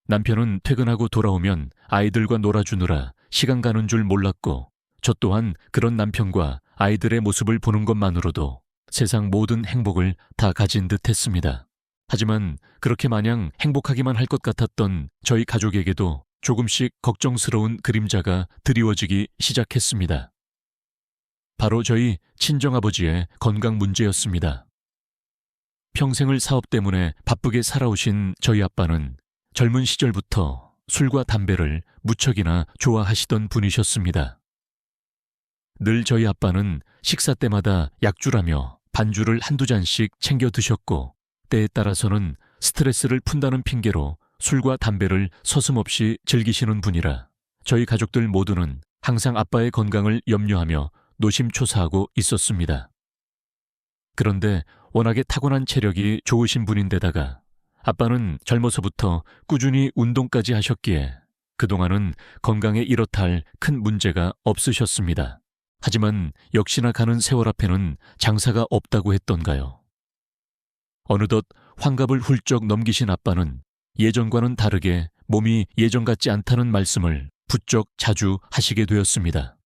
남편은 퇴근하고 돌아오면 아이들과 놀아주느라 시간 가는 줄 몰랐고 저 또한 그런 남편과 아이들의 모습을 보는 것만으로도 세상 모든 행복을 다 가진 듯 했습니다. 하지만 그렇게 마냥 행복하기만 할 것 같았던 저희 가족에게도 조금씩 걱정스러운 그림자가 드리워지기 시작했습니다. 바로 저희 친정아버지의 건강 문제였습니다. 평생을 사업 때문에 바쁘게 살아오신 저희 아빠는 젊은 시절부터 술과 담배를 무척이나 좋아하시던 분이셨습니다. 늘 저희 아빠는 식사 때마다 약주라며 반주를 한두 잔씩 챙겨 드셨고 때에 따라서는 스트레스를 푼다는 핑계로 술과 담배를 서슴없이 즐기시는 분이라 저희 가족들 모두는 항상 아빠의 건강을 염려하며 노심초사하고 있었습니다. 그런데 워낙에 타고난 체력이 좋으신 분인데다가 아빠는 젊어서부터 꾸준히 운동까지 하셨기에 그동안은 건강에 이렇다 할 큰 문제가 없으셨습니다. 하지만 역시나 가는 세월 앞에는 장사가 없다고 했던가요. 어느덧 환갑을 훌쩍 넘기신 아빠는 예전과는 다르게 몸이 예전 같지 않다는 말씀을 부쩍 자주 하시게 되었습니다.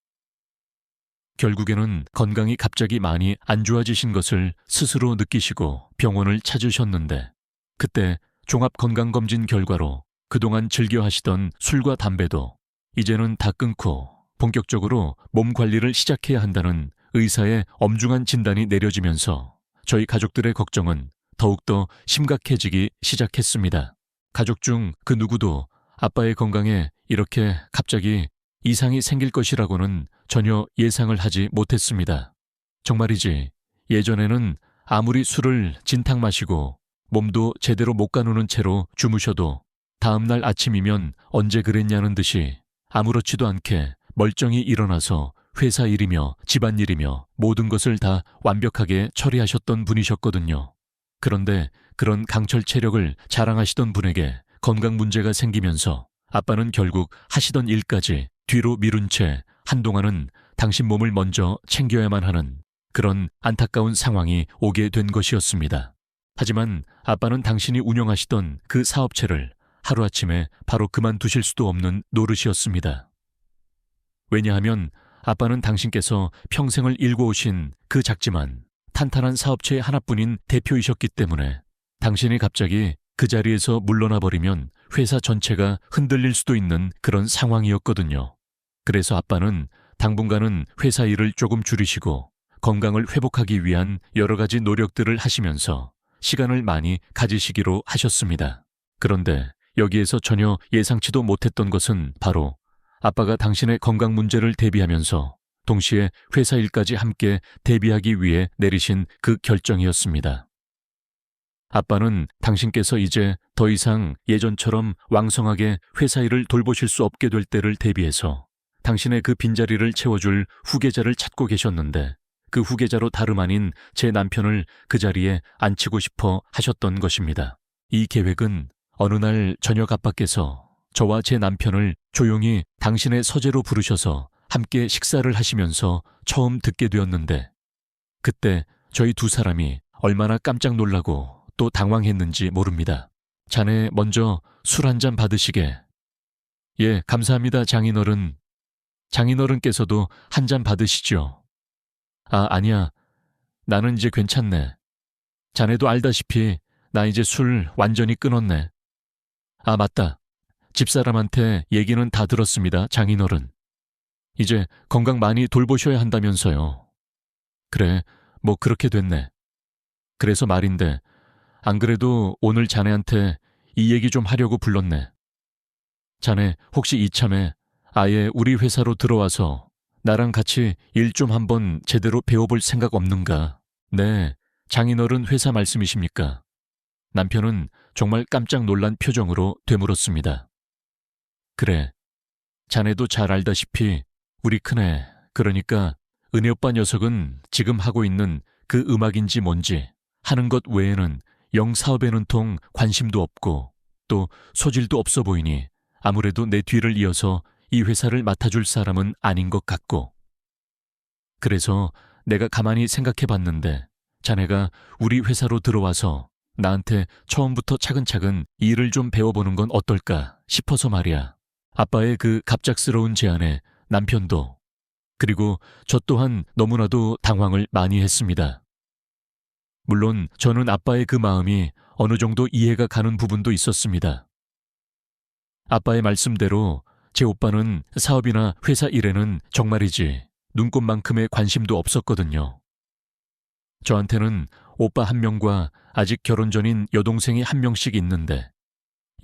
결국에는 건강이 갑자기 많이 안 좋아지신 것을 스스로 느끼시고 병원을 찾으셨는데 그때 종합건강검진 결과로 그동안 즐겨 하시던 술과 담배도 이제는 다 끊고 본격적으로 몸 관리를 시작해야 한다는 의사의 엄중한 진단이 내려지면서 저희 가족들의 걱정은 더욱더 심각해지기 시작했습니다. 가족 중 그 누구도 아빠의 건강에 이렇게 갑자기 이상이 생길 것이라고는 전혀 예상을 하지 못했습니다. 정말이지 예전에는 아무리 술을 진탕 마시고 몸도 제대로 못 가누는 채로 주무셔도 다음날 아침이면 언제 그랬냐는 듯이 아무렇지도 않게 멀쩡히 일어나서 회사 일이며 집안일이며 모든 것을 다 완벽하게 처리하셨던 분이셨거든요. 그런데 그런 강철 체력을 자랑하시던 분에게 건강 문제가 생기면서 아빠는 결국 하시던 일까지 뒤로 미룬 채 한동안은 당신 몸을 먼저 챙겨야만 하는 그런 안타까운 상황이 오게 된 것이었습니다. 하지만 아빠는 당신이 운영하시던 그 사업체를 하루아침에 바로 그만두실 수도 없는 노릇이었습니다. 왜냐하면 아빠는 당신께서 평생을 일궈오신 그 작지만 탄탄한 사업체의 하나뿐인 대표이셨기 때문에 당신이 갑자기 그 자리에서 물러나 버리면 회사 전체가 흔들릴 수도 있는 그런 상황이었거든요. 그래서 아빠는 당분간은 회사 일을 조금 줄이시고 건강을 회복하기 위한 여러 가지 노력들을 하시면서 시간을 많이 가지시기로 하셨습니다. 그런데 여기에서 전혀 예상치도 못했던 것은 바로 아빠가 당신의 건강 문제를 대비하면서 동시에 회사 일까지 함께 대비하기 위해 내리신 그 결정이었습니다. 아빠는 당신께서 이제 더 이상 예전처럼 왕성하게 회사 일을 돌보실 수 없게 될 때를 대비해서 당신의 그 빈자리를 채워줄 후계자를 찾고 계셨는데 그 후계자로 다름 아닌 제 남편을 그 자리에 앉히고 싶어 하셨던 것입니다. 이 계획은 어느 날 저녁 아빠께서 저와 제 남편을 조용히 당신의 서재로 부르셔서 함께 식사를 하시면서 처음 듣게 되었는데 그때 저희 두 사람이 얼마나 깜짝 놀라고 또 당황했는지 모릅니다. 자네 먼저 술 한 잔 받으시게. 예, 감사합니다, 장인어른. 장인어른께서도 한 잔 받으시죠. 아, 아니야. 나는 이제 괜찮네. 자네도 알다시피 나 이제 술 완전히 끊었네. 아, 맞다. 집사람한테 얘기는 다 들었습니다, 장인어른. 이제 건강 많이 돌보셔야 한다면서요. 그래, 뭐 그렇게 됐네. 그래서 말인데 안 그래도 오늘 자네한테 이 얘기 좀 하려고 불렀네. 자네 혹시 이참에 아예 우리 회사로 들어와서 나랑 같이 일 좀 한번 제대로 배워볼 생각 없는가? 네, 장인어른 회사 말씀이십니까? 남편은 정말 깜짝 놀란 표정으로 되물었습니다. 그래, 자네도 잘 알다시피 우리 큰애, 그러니까 은혜 오빠 녀석은 지금 하고 있는 그 음악인지 뭔지 하는 것 외에는 영 사업에는 통 관심도 없고 또 소질도 없어 보이니 아무래도 내 뒤를 이어서 이 회사를 맡아줄 사람은 아닌 것 같고. 그래서 내가 가만히 생각해 봤는데 자네가 우리 회사로 들어와서 나한테 처음부터 차근차근 일을 좀 배워보는 건 어떨까 싶어서 말이야. 아빠의 그 갑작스러운 제안에 남편도 그리고 저 또한 너무나도 당황을 많이 했습니다. 물론 저는 아빠의 그 마음이 어느 정도 이해가 가는 부분도 있었습니다. 아빠의 말씀대로 제 오빠는 사업이나 회사 일에는 정말이지 눈꽃만큼의 관심도 없었거든요. 저한테는 오빠 한 명과 아직 결혼 전인 여동생이 한 명씩 있는데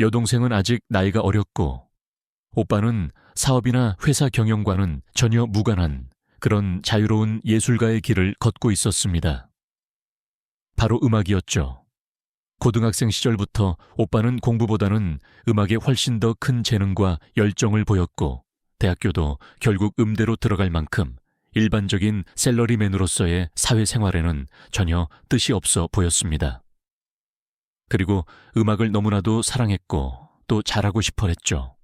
여동생은 아직 나이가 어렸고 오빠는 사업이나 회사 경영과는 전혀 무관한 그런 자유로운 예술가의 길을 걷고 있었습니다. 바로 음악이었죠. 고등학생 시절부터 오빠는 공부보다는 음악에 훨씬 더 큰 재능과 열정을 보였고 대학교도 결국 음대로 들어갈 만큼 일반적인 샐러리맨으로서의 사회생활에는 전혀 뜻이 없어 보였습니다. 그리고 음악을 너무나도 사랑했고 또 잘하고 싶어 했죠.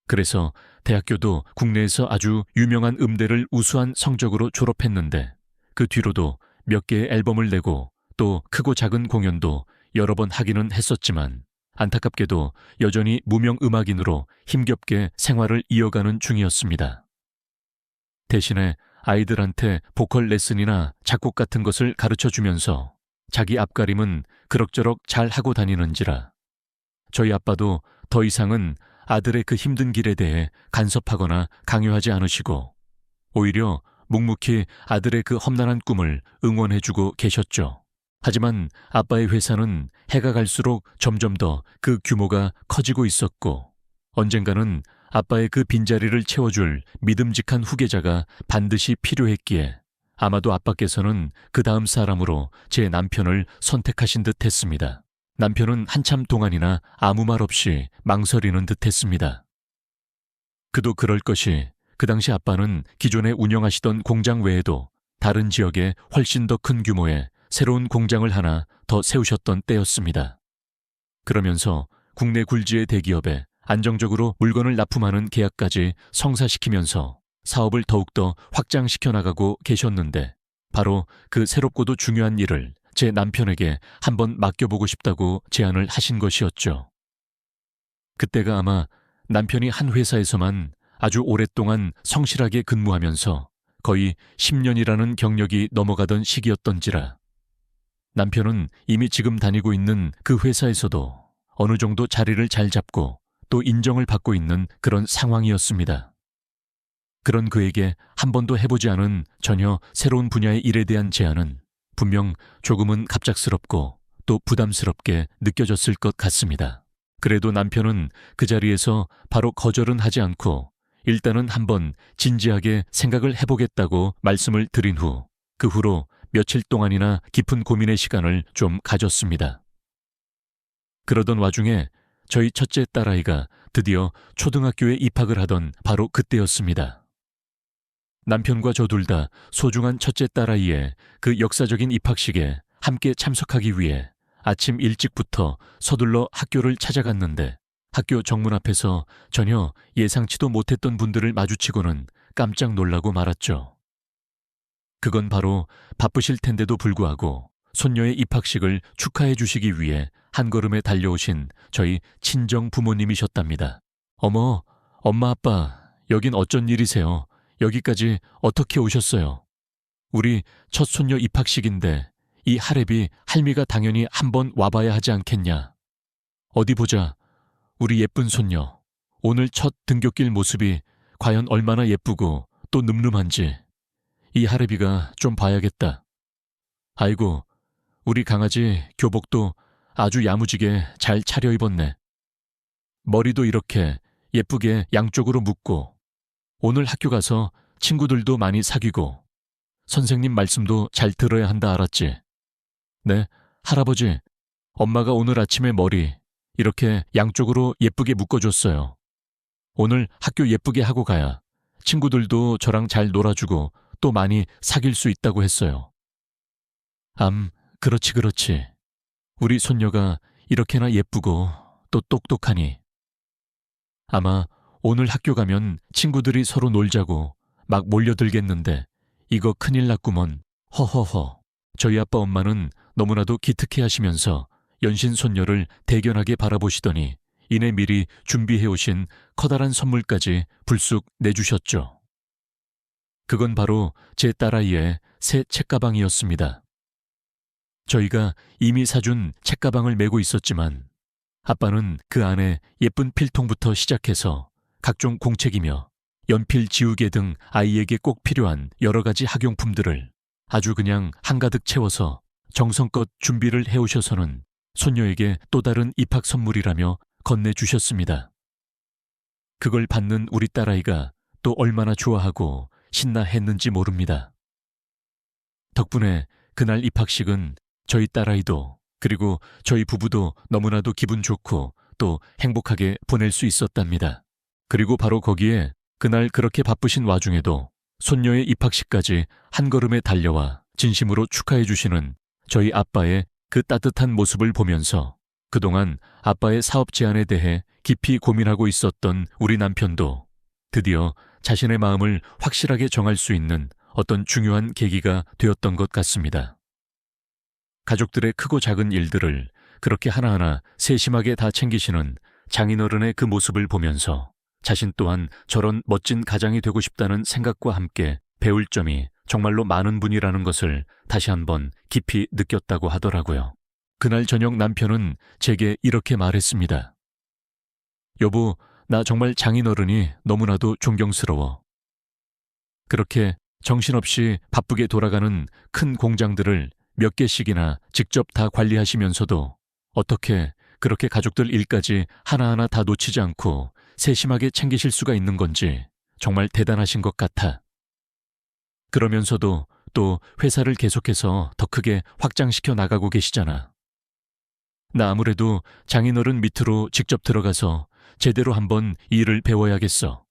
그래서 대학교도 국내에서 아주 유명한 음대를 우수한 성적으로 졸업했는데 그 뒤로도 몇 개의 앨범을 내고 또 크고 작은 공연도 여러 번 하기는 했었지만 안타깝게도 여전히 무명 음악인으로 힘겹게 생활을 이어가는 중이었습니다. 대신에 아이들한테 보컬 레슨이나 작곡 같은 것을 가르쳐주면서 자기 앞가림은 그럭저럭 잘 하고 다니는지라 저희 아빠도 더 이상은 아들의 그 힘든 길에 대해 간섭하거나 강요하지 않으시고 오히려 묵묵히 아들의 그 험난한 꿈을 응원해주고 계셨죠. 하지만 아빠의 회사는 해가 갈수록 점점 더 그 규모가 커지고 있었고, 언젠가는 아빠의 그 빈자리를 채워줄 믿음직한 후계자가 반드시 필요했기에 아마도 아빠께서는 그 다음 사람으로 제 남편을 선택하신 듯 했습니다. 남편은 한참 동안이나 아무 말 없이 망설이는 듯 했습니다. 그도 그럴 것이, 그 당시 아빠는 기존에 운영하시던 공장 외에도 다른 지역에 훨씬 더 큰 규모의 새로운 공장을 하나 더 세우셨던 때였습니다. 그러면서 국내 굴지의 대기업에 안정적으로 물건을 납품하는 계약까지 성사시키면서 사업을 더욱더 확장시켜 나가고 계셨는데, 바로 그 새롭고도 중요한 일을 제 남편에게 한번 맡겨보고 싶다고 제안을 하신 것이었죠. 그때가 아마 남편이 한 회사에서만 아주 오랫동안 성실하게 근무하면서 거의 10년이라는 경력이 넘어가던 시기였던지라, 남편은 이미 지금 다니고 있는 그 회사에서도 어느 정도 자리를 잘 잡고 또 인정을 받고 있는 그런 상황이었습니다. 그런 그에게 한 번도 해보지 않은 전혀 새로운 분야의 일에 대한 제안은 분명 조금은 갑작스럽고 또 부담스럽게 느껴졌을 것 같습니다. 그래도 남편은 그 자리에서 바로 거절은 하지 않고 일단은 한번 진지하게 생각을 해보겠다고 말씀을 드린 후, 그 후로 며칠 동안이나 깊은 고민의 시간을 좀 가졌습니다. 그러던 와중에 저희 첫째 딸아이가 드디어 초등학교에 입학을 하던 바로 그때였습니다. 남편과 저 둘 다 소중한 첫째 딸아이의 그 역사적인 입학식에 함께 참석하기 위해 아침 일찍부터 서둘러 학교를 찾아갔는데, 학교 정문 앞에서 전혀 예상치도 못했던 분들을 마주치고는 깜짝 놀라고 말았죠. 그건 바로 바쁘실 텐데도 불구하고 손녀의 입학식을 축하해 주시기 위해 한 걸음에 달려오신 저희 친정 부모님이셨답니다. 어머, 엄마 아빠, 여긴 어쩐 일이세요? 여기까지 어떻게 오셨어요? 우리 첫 손녀 입학식인데 이 할애비 할미가 당연히 한번 와봐야 하지 않겠냐? 어디 보자. 우리 예쁜 손녀. 오늘 첫 등굣길 모습이 과연 얼마나 예쁘고 또 늠름한지 이 할애비가 좀 봐야겠다. 아이고, 우리 강아지 교복도 아주 야무지게 잘 차려입었네. 머리도 이렇게 예쁘게 양쪽으로 묶고 오늘 학교 가서 친구들도 많이 사귀고 선생님 말씀도 잘 들어야 한다 알았지? 네, 할아버지, 엄마가 오늘 아침에 머리 이렇게 양쪽으로 예쁘게 묶어줬어요. 오늘 학교 예쁘게 하고 가야 친구들도 저랑 잘 놀아주고 또 많이 사귈 수 있다고 했어요. 그렇지 그렇지. 우리 손녀가 이렇게나 예쁘고 또 똑똑하니. 아마 오늘 학교 가면 친구들이 서로 놀자고 막 몰려들겠는데 이거 큰일 났구먼. 허허허. 저희 아빠 엄마는 너무나도 기특해 하시면서 연신 손녀를 대견하게 바라보시더니 이내 미리 준비해 오신 커다란 선물까지 불쑥 내주셨죠. 그건 바로 제 딸아이의 새 책가방이었습니다. 저희가 이미 사준 책가방을 메고 있었지만 아빠는 그 안에 예쁜 필통부터 시작해서 각종 공책이며 연필 지우개 등 아이에게 꼭 필요한 여러 가지 학용품들을 아주 그냥 한가득 채워서 정성껏 준비를 해오셔서는 손녀에게 또 다른 입학 선물이라며 건네주셨습니다. 그걸 받는 우리 딸아이가 또 얼마나 좋아하고 신나 했는지 모릅니다. 덕분에 그날 입학식은 저희 딸아이도 그리고 저희 부부도 너무나도 기분 좋고 또 행복하게 보낼 수 있었답니다. 그리고 바로 거기에 그날 그렇게 바쁘신 와중에도 손녀의 입학식까지 한 걸음에 달려와 진심으로 축하해 주시는 저희 아빠의 그 따뜻한 모습을 보면서 그동안 아빠의 사업 제안에 대해 깊이 고민하고 있었던 우리 남편도 드디어 자신의 마음을 확실하게 정할 수 있는 어떤 중요한 계기가 되었던 것 같습니다. 가족들의 크고 작은 일들을 그렇게 하나하나 세심하게 다 챙기시는 장인어른의 그 모습을 보면서 자신 또한 저런 멋진 가장이 되고 싶다는 생각과 함께 배울 점이 정말로 많은 분이라는 것을 다시 한번 깊이 느꼈다고 하더라고요. 그날 저녁 남편은 제게 이렇게 말했습니다. 여보, 나 정말 장인어른이 너무나도 존경스러워. 그렇게 정신없이 바쁘게 돌아가는 큰 공장들을 몇 개씩이나 직접 다 관리하시면서도 어떻게 그렇게 가족들 일까지 하나하나 다 놓치지 않고 세심하게 챙기실 수가 있는 건지 정말 대단하신 것 같아. 그러면서도 또 회사를 계속해서 더 크게 확장시켜 나가고 계시잖아. 나 아무래도 장인어른 밑으로 직접 들어가서 제대로 한번 일을 배워야겠어.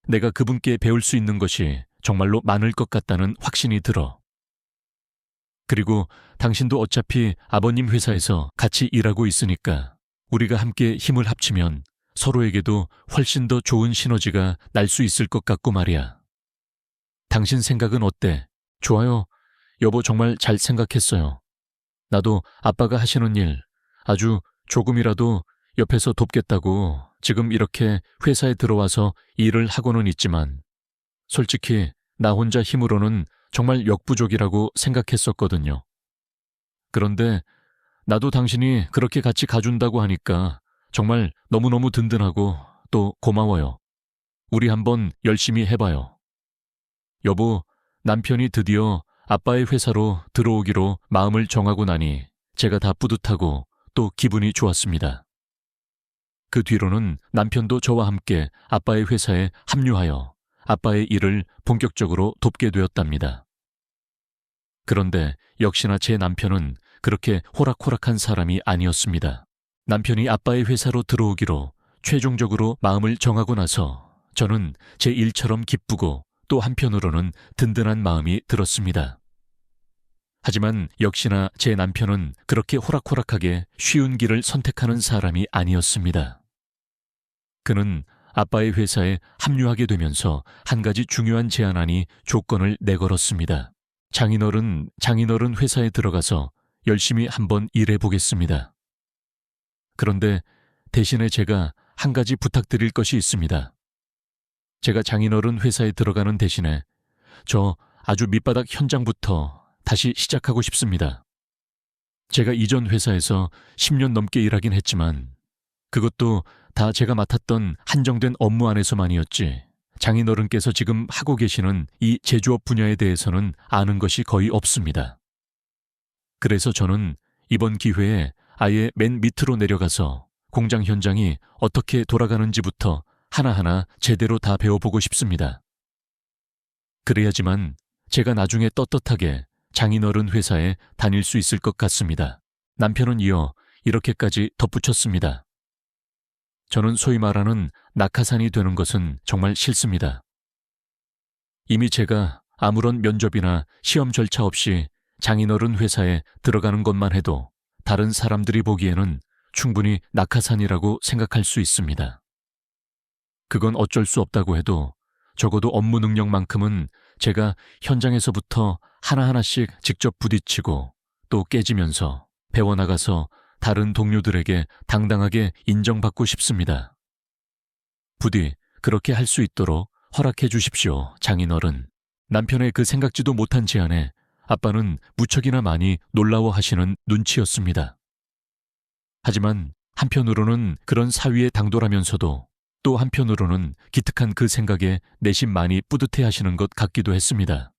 내가 그분께 배울 수 있는 것이 정말로 많을 것 같다는 확신이 들어. 그리고 당신도 어차피 아버님 회사에서 같이 일하고 있으니까 우리가 함께 힘을 합치면 서로에게도 훨씬 더 좋은 시너지가 날 수 있을 것 같고 말이야. 당신 생각은 어때? 좋아요. 여보 정말 잘 생각했어요. 나도 아빠가 하시는 일 아주 조금이라도 옆에서 돕겠다고 지금 이렇게 회사에 들어와서 일을 하고는 있지만 솔직히 나 혼자 힘으로는 정말 역부족이라고 생각했었거든요. 그런데 나도 당신이 그렇게 같이 가준다고 하니까 정말 너무너무 든든하고 또 고마워요. 우리 한번 열심히 해봐요. 여보, 남편이 드디어 아빠의 회사로 들어오기로 마음을 정하고 나니 제가 다 뿌듯하고 또 기분이 좋았습니다. 그 뒤로는 남편도 저와 함께 아빠의 회사에 합류하여 아빠의 일을 본격적으로 돕게 되었답니다. 그런데 역시나 제 남편은 그렇게 호락호락한 사람이 아니었습니다. 남편이 아빠의 회사로 들어오기로 최종적으로 마음을 정하고 나서 저는 제 일처럼 기쁘고 또 한편으로는 든든한 마음이 들었습니다. 하지만 역시나 제 남편은 그렇게 호락호락하게 쉬운 길을 선택하는 사람이 아니었습니다. 그는 아빠의 회사에 합류하게 되면서 한 가지 중요한 제안안이 조건을 내걸었습니다. 장인어른 회사에 들어가서 열심히 한번 일해 보겠습니다. 그런데 대신에 제가 한 가지 부탁드릴 것이 있습니다. 제가 장인어른 회사에 들어가는 대신에 저 아주 밑바닥 현장부터 다시 시작하고 싶습니다. 제가 이전 회사에서 10년 넘게 일하긴 했지만 그것도 다 제가 맡았던 한정된 업무 안에서만이었지 장인어른께서 지금 하고 계시는 이 제조업 분야에 대해서는 아는 것이 거의 없습니다. 그래서 저는 이번 기회에 아예 맨 밑으로 내려가서 공장 현장이 어떻게 돌아가는지부터 하나하나 제대로 다 배워보고 싶습니다. 그래야지만 제가 나중에 떳떳하게 장인어른 회사에 다닐 수 있을 것 같습니다. 남편은 이어 이렇게까지 덧붙였습니다. 저는 소위 말하는 낙하산이 되는 것은 정말 싫습니다. 이미 제가 아무런 면접이나 시험 절차 없이 장인어른 회사에 들어가는 것만 해도 다른 사람들이 보기에는 충분히 낙하산이라고 생각할 수 있습니다. 그건 어쩔 수 없다고 해도 적어도 업무 능력만큼은 제가 현장에서부터 하나하나씩 직접 부딪히고 또 깨지면서 배워나가서 다른 동료들에게 당당하게 인정받고 싶습니다. 부디 그렇게 할 수 있도록 허락해 주십시오, 장인어른. 남편의 그 생각지도 못한 제안에 아빠는 무척이나 많이 놀라워하시는 눈치였습니다. 하지만 한편으로는 그런 사위의 당돌하면서도 또 한편으로는 기특한 그 생각에 내심 많이 뿌듯해하시는 것 같기도 했습니다.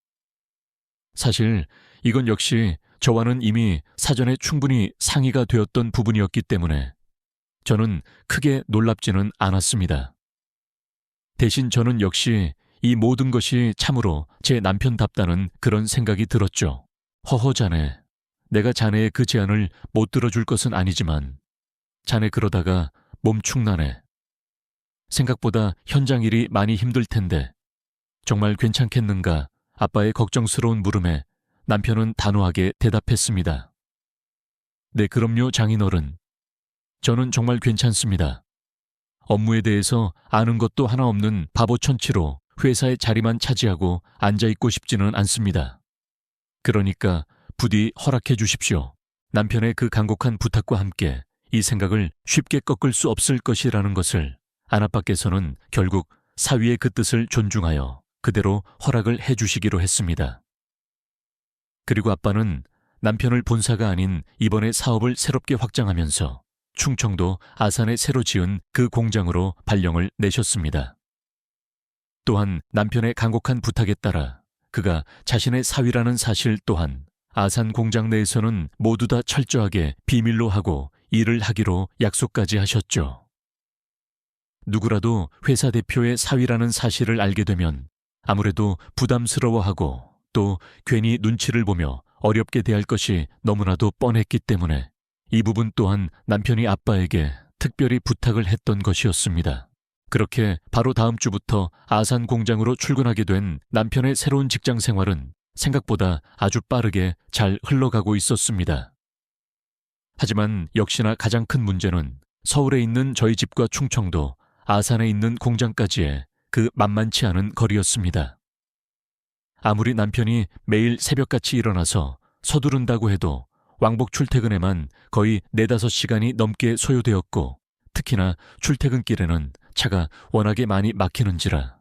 사실 이건 역시 저와는 이미 사전에 충분히 상의가 되었던 부분이었기 때문에 저는 크게 놀랍지는 않았습니다. 대신 저는 역시 이 모든 것이 참으로 제 남편답다는 그런 생각이 들었죠. 허허 자네, 내가 자네의 그 제안을 못 들어줄 것은 아니지만 자네 그러다가 몸 축나네. 생각보다 현장 일이 많이 힘들 텐데 정말 괜찮겠는가? 아빠의 걱정스러운 물음에 남편은 단호하게 대답했습니다. 네, 그럼요, 장인어른. 저는 정말 괜찮습니다. 업무에 대해서 아는 것도 하나 없는 바보천치로 회사의 자리만 차지하고 앉아있고 싶지는 않습니다. 그러니까 부디 허락해 주십시오. 남편의 그 간곡한 부탁과 함께 이 생각을 쉽게 꺾을 수 없을 것이라는 것을 안아빠께서는 결국 사위의 그 뜻을 존중하여 그대로 허락을 해주시기로 했습니다. 그리고 아빠는 남편을 본사가 아닌 이번에 사업을 새롭게 확장하면서 충청도 아산에 새로 지은 그 공장으로 발령을 내셨습니다. 또한 남편의 간곡한 부탁에 따라 그가 자신의 사위라는 사실 또한 아산 공장 내에서는 모두 다 철저하게 비밀로 하고 일을 하기로 약속까지 하셨죠. 누구라도 회사 대표의 사위라는 사실을 알게 되면 아무래도 부담스러워하고 또 괜히 눈치를 보며 어렵게 대할 것이 너무나도 뻔했기 때문에 이 부분 또한 남편이 아빠에게 특별히 부탁을 했던 것이었습니다. 그렇게 바로 다음 주부터 아산 공장으로 출근하게 된 남편의 새로운 직장 생활은 생각보다 아주 빠르게 잘 흘러가고 있었습니다. 하지만 역시나 가장 큰 문제는 서울에 있는 저희 집과 충청도, 아산에 있는 공장까지의 그 만만치 않은 거리였습니다. 아무리 남편이 매일 새벽같이 일어나서 서두른다고 해도 왕복 출퇴근에만 거의 4~5시간이 넘게 소요되었고 특히나 출퇴근길에는 차가 워낙에 많이 막히는지라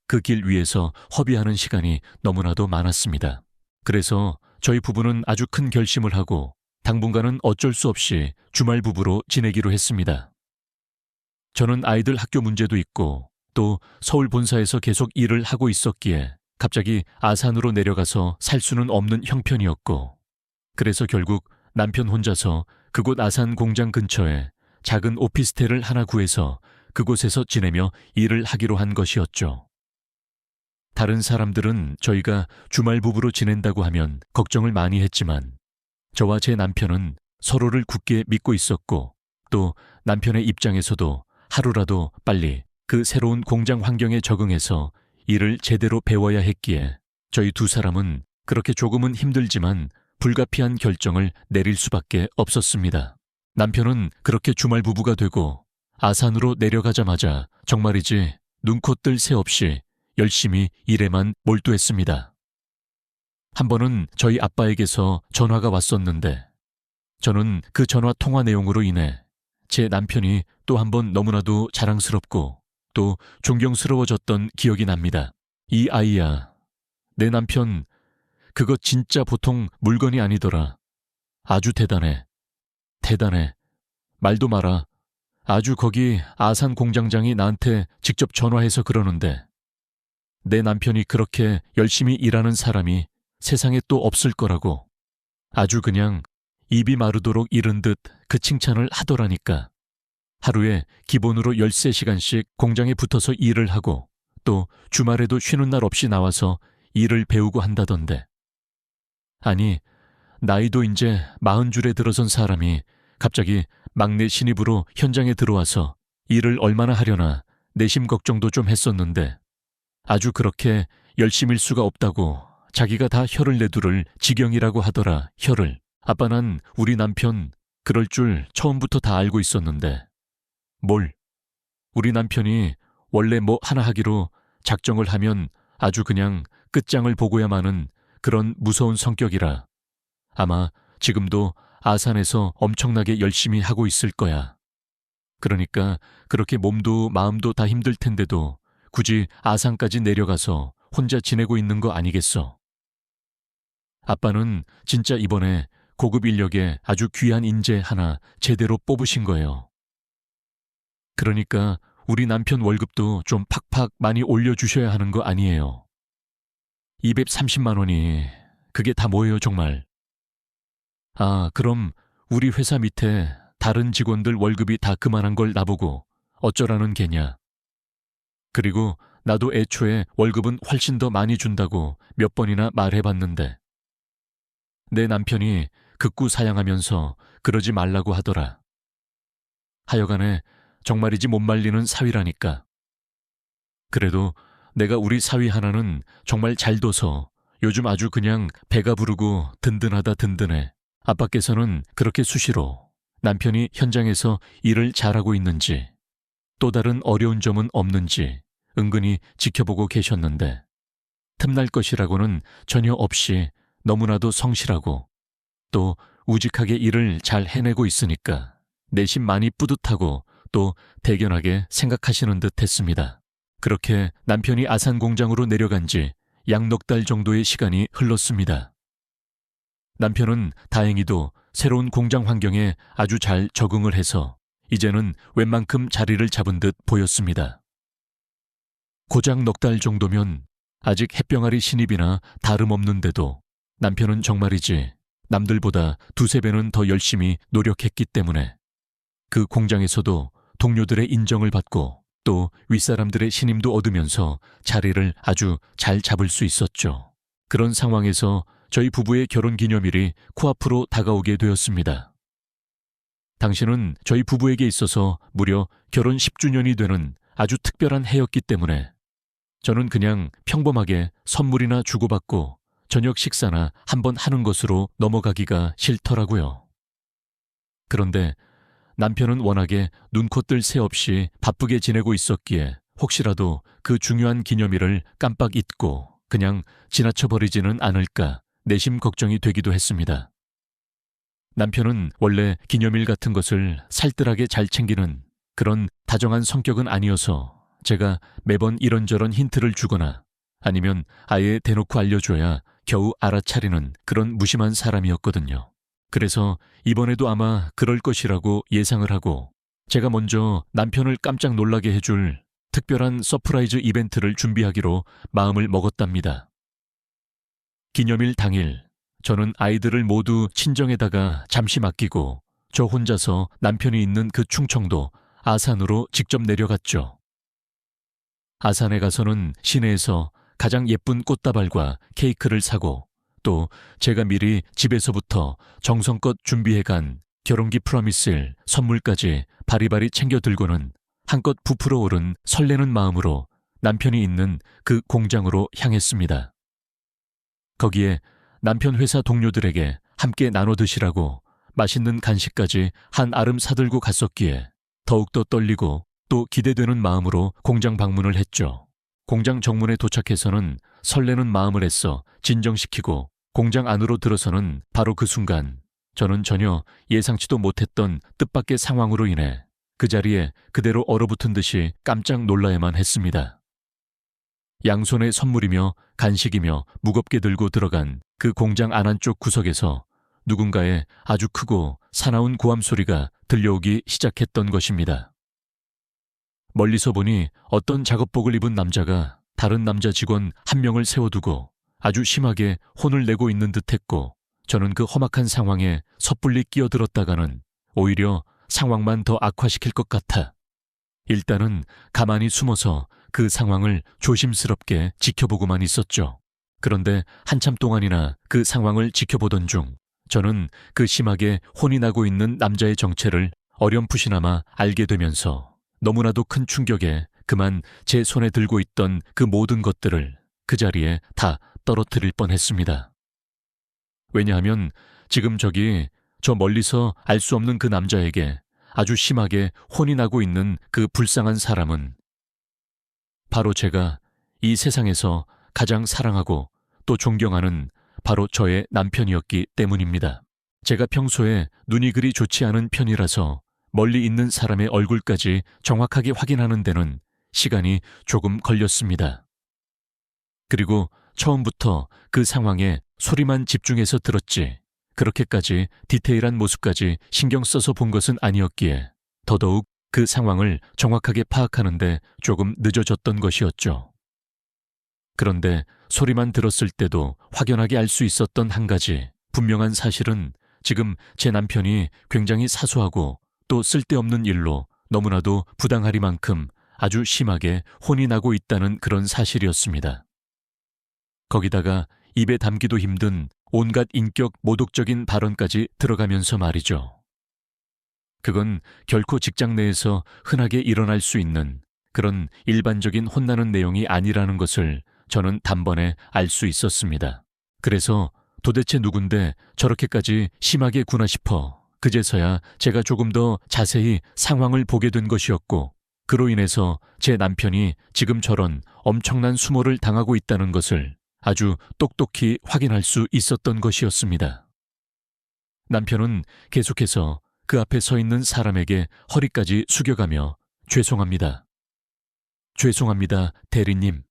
그 길 위에서 허비하는 시간이 너무나도 많았습니다. 그래서 저희 부부는 아주 큰 결심을 하고 당분간은 어쩔 수 없이 주말 부부로 지내기로 했습니다. 저는 아이들 학교 문제도 있고 또 서울 본사에서 계속 일을 하고 있었기에 갑자기 아산으로 내려가서 살 수는 없는 형편이었고 그래서 결국 남편 혼자서 그곳 아산 공장 근처에 작은 오피스텔을 하나 구해서 그곳에서 지내며 일을 하기로 한 것이었죠. 다른 사람들은 저희가 주말 부부로 지낸다고 하면 걱정을 많이 했지만 저와 제 남편은 서로를 굳게 믿고 있었고 또 남편의 입장에서도 하루라도 빨리 그 새로운 공장 환경에 적응해서 일을 제대로 배워야 했기에 저희 두 사람은 그렇게 조금은 힘들지만 불가피한 결정을 내릴 수밖에 없었습니다. 남편은 그렇게 주말 부부가 되고 아산으로 내려가자마자 정말이지 눈코 뜰 새 없이 열심히 일에만 몰두했습니다. 한 번은 저희 아빠에게서 전화가 왔었는데 저는 그 전화 통화 내용으로 인해 제 남편이 또 한 번 너무나도 자랑스럽고 또 존경스러워졌던 기억이 납니다. 이 아이야, 내 남편 그거 진짜 보통 물건이 아니더라. 아주 대단해. 대단해. 말도 마라. 아주 거기 아산 공장장이 나한테 직접 전화해서 그러는데 내 남편이 그렇게 열심히 일하는 사람이 세상에 또 없을 거라고. 아주 그냥 입이 마르도록 이른 듯 그 칭찬을 하더라니까. 하루에 기본으로 13시간씩 공장에 붙어서 일을 하고 또 주말에도 쉬는 날 없이 나와서 일을 배우고 한다던데. 아니, 나이도 이제 40줄에 들어선 사람이 갑자기 막내 신입으로 현장에 들어와서 일을 얼마나 하려나 내심 걱정도 좀 했었는데 아주 그렇게 열심일 수가 없다고 자기가 다 혀를 내두를 지경이라고 하더라. 혀를. 아빠 난 우리 남편 그럴 줄 처음부터 다 알고 있었는데 뭘? 우리 남편이 원래 뭐 하나 하기로 작정을 하면 아주 그냥 끝장을 보고야 마는 그런 무서운 성격이라 아마 지금도 아산에서 엄청나게 열심히 하고 있을 거야. 그러니까 그렇게 몸도 마음도 다 힘들 텐데도 굳이 아산까지 내려가서 혼자 지내고 있는 거 아니겠어? 아빠는 진짜 이번에 고급 인력에 아주 귀한 인재 하나 제대로 뽑으신 거예요. 그러니까 우리 남편 월급도 좀 팍팍 많이 올려주셔야 하는 거 아니에요. 230만 원이 그게 다 뭐예요 정말. 아, 그럼 우리 회사 밑에 다른 직원들 월급이 다 그만한 걸 나보고 어쩌라는 게냐. 그리고 나도 애초에 월급은 훨씬 더 많이 준다고 몇 번이나 말해봤는데 내 남편이 극구 사양하면서 그러지 말라고 하더라. 하여간에 정말이지 못 말리는 사위라니까. 그래도 내가 우리 사위 하나는 정말 잘 둬서 요즘 아주 그냥 배가 부르고 든든하다 든든해. 아빠께서는 그렇게 수시로 남편이 현장에서 일을 잘하고 있는지 또 다른 어려운 점은 없는지 은근히 지켜보고 계셨는데 틈날 것이라고는 전혀 없이 너무나도 성실하고 또 우직하게 일을 잘 해내고 있으니까 내심 많이 뿌듯하고 또 대견하게 생각하시는 듯 했습니다. 그렇게 남편이 아산 공장으로 내려간 지 약 넉 달 정도의 시간이 흘렀습니다. 남편은 다행히도 새로운 공장 환경에 아주 잘 적응을 해서 이제는 웬만큼 자리를 잡은 듯 보였습니다. 고작 넉 달 정도면 아직 햇병아리 신입이나 다름없는데도 남편은 정말이지 남들보다 두세 배는 더 열심히 노력했기 때문에 그 공장에서도 동료들의 인정을 받고 또 윗사람들의 신임도 얻으면서 자리를 아주 잘 잡을 수 있었죠. 그런 상황에서 저희 부부의 결혼기념일이 코앞으로 다가오게 되었습니다. 당시는 저희 부부에게 있어서 무려 결혼 10주년이 되는 아주 특별한 해였기 때문에 저는 그냥 평범하게 선물이나 주고받고 저녁 식사나 한번 하는 것으로 넘어가기가 싫더라고요. 그런데 남편은 워낙에 눈코 뜰 새 없이 바쁘게 지내고 있었기에 혹시라도 그 중요한 기념일을 깜빡 잊고 그냥 지나쳐버리지는 않을까 내심 걱정이 되기도 했습니다. 남편은 원래 기념일 같은 것을 살뜰하게 잘 챙기는 그런 다정한 성격은 아니어서 제가 매번 이런저런 힌트를 주거나 아니면 아예 대놓고 알려줘야 겨우 알아차리는 그런 무심한 사람이었거든요. 그래서 이번에도 아마 그럴 것이라고 예상을 하고 제가 먼저 남편을 깜짝 놀라게 해줄 특별한 서프라이즈 이벤트를 준비하기로 마음을 먹었답니다. 기념일 당일 저는 아이들을 모두 친정에다가 잠시 맡기고 저 혼자서 남편이 있는 그 충청도 아산으로 직접 내려갔죠. 아산에 가서는 시내에서 가장 예쁜 꽃다발과 케이크를 사고 또 제가 미리 집에서부터 정성껏 준비해간 결혼기 프로미스일 선물까지 바리바리 챙겨 들고는 한껏 부풀어 오른 설레는 마음으로 남편이 있는 그 공장으로 향했습니다. 거기에 남편 회사 동료들에게 함께 나눠 드시라고 맛있는 간식까지 한 아름 사들고 갔었기에 더욱더 떨리고 또 기대되는 마음으로 공장 방문을 했죠. 공장 정문에 도착해서는 설레는 마음을 애써 진정시키고 공장 안으로 들어서는 바로 그 순간 저는 전혀 예상치도 못했던 뜻밖의 상황으로 인해 그 자리에 그대로 얼어붙은 듯이 깜짝 놀라야만 했습니다. 양손에 선물이며 간식이며 무겁게 들고 들어간 그 공장 안 한쪽 구석에서 누군가의 아주 크고 사나운 고함 소리가 들려오기 시작했던 것입니다. 멀리서 보니 어떤 작업복을 입은 남자가 다른 남자 직원 한 명을 세워두고 아주 심하게 혼을 내고 있는 듯했고 저는 그 험악한 상황에 섣불리 끼어들었다가는 오히려 상황만 더 악화시킬 것 같아 일단은 가만히 숨어서 그 상황을 조심스럽게 지켜보고만 있었죠. 그런데 한참 동안이나 그 상황을 지켜보던 중 저는 그 심하게 혼이 나고 있는 남자의 정체를 어렴풋이나마 알게 되면서 너무나도 큰 충격에 그만 제 손에 들고 있던 그 모든 것들을 그 자리에 다 떨어뜨릴 뻔했습니다. 왜냐하면 지금 저기 저 멀리서 알 수 없는 그 남자에게 아주 심하게 혼이 나고 있는 그 불쌍한 사람은 바로 제가 이 세상에서 가장 사랑하고 또 존경하는 바로 저의 남편이었기 때문입니다. 제가 평소에 눈이 그리 좋지 않은 편이라서 멀리 있는 사람의 얼굴까지 정확하게 확인하는 데는 시간이 조금 걸렸습니다. 그리고 처음부터 그 상황에 소리만 집중해서 들었지 그렇게까지 디테일한 모습까지 신경 써서 본 것은 아니었기에 더더욱 그 상황을 정확하게 파악하는데 조금 늦어졌던 것이었죠. 그런데 소리만 들었을 때도 확연하게 알 수 있었던 한 가지 분명한 사실은 지금 제 남편이 굉장히 사소하고 또 쓸데없는 일로 너무나도 부당하리만큼 아주 심하게 혼이 나고 있다는 그런 사실이었습니다. 거기다가 입에 담기도 힘든 온갖 인격 모독적인 발언까지 들어가면서 말이죠. 그건 결코 직장 내에서 흔하게 일어날 수 있는 그런 일반적인 혼나는 내용이 아니라는 것을 저는 단번에 알 수 있었습니다. 그래서 도대체 누군데 저렇게까지 심하게 구나 싶어 그제서야 제가 조금 더 자세히 상황을 보게 된 것이었고 그로 인해서 제 남편이 지금 저런 엄청난 수모를 당하고 있다는 것을 아주 똑똑히 확인할 수 있었던 것이었습니다. 남편은 계속해서 그 앞에 서 있는 사람에게 허리까지 숙여가며 죄송합니다. 죄송합니다, 대리님.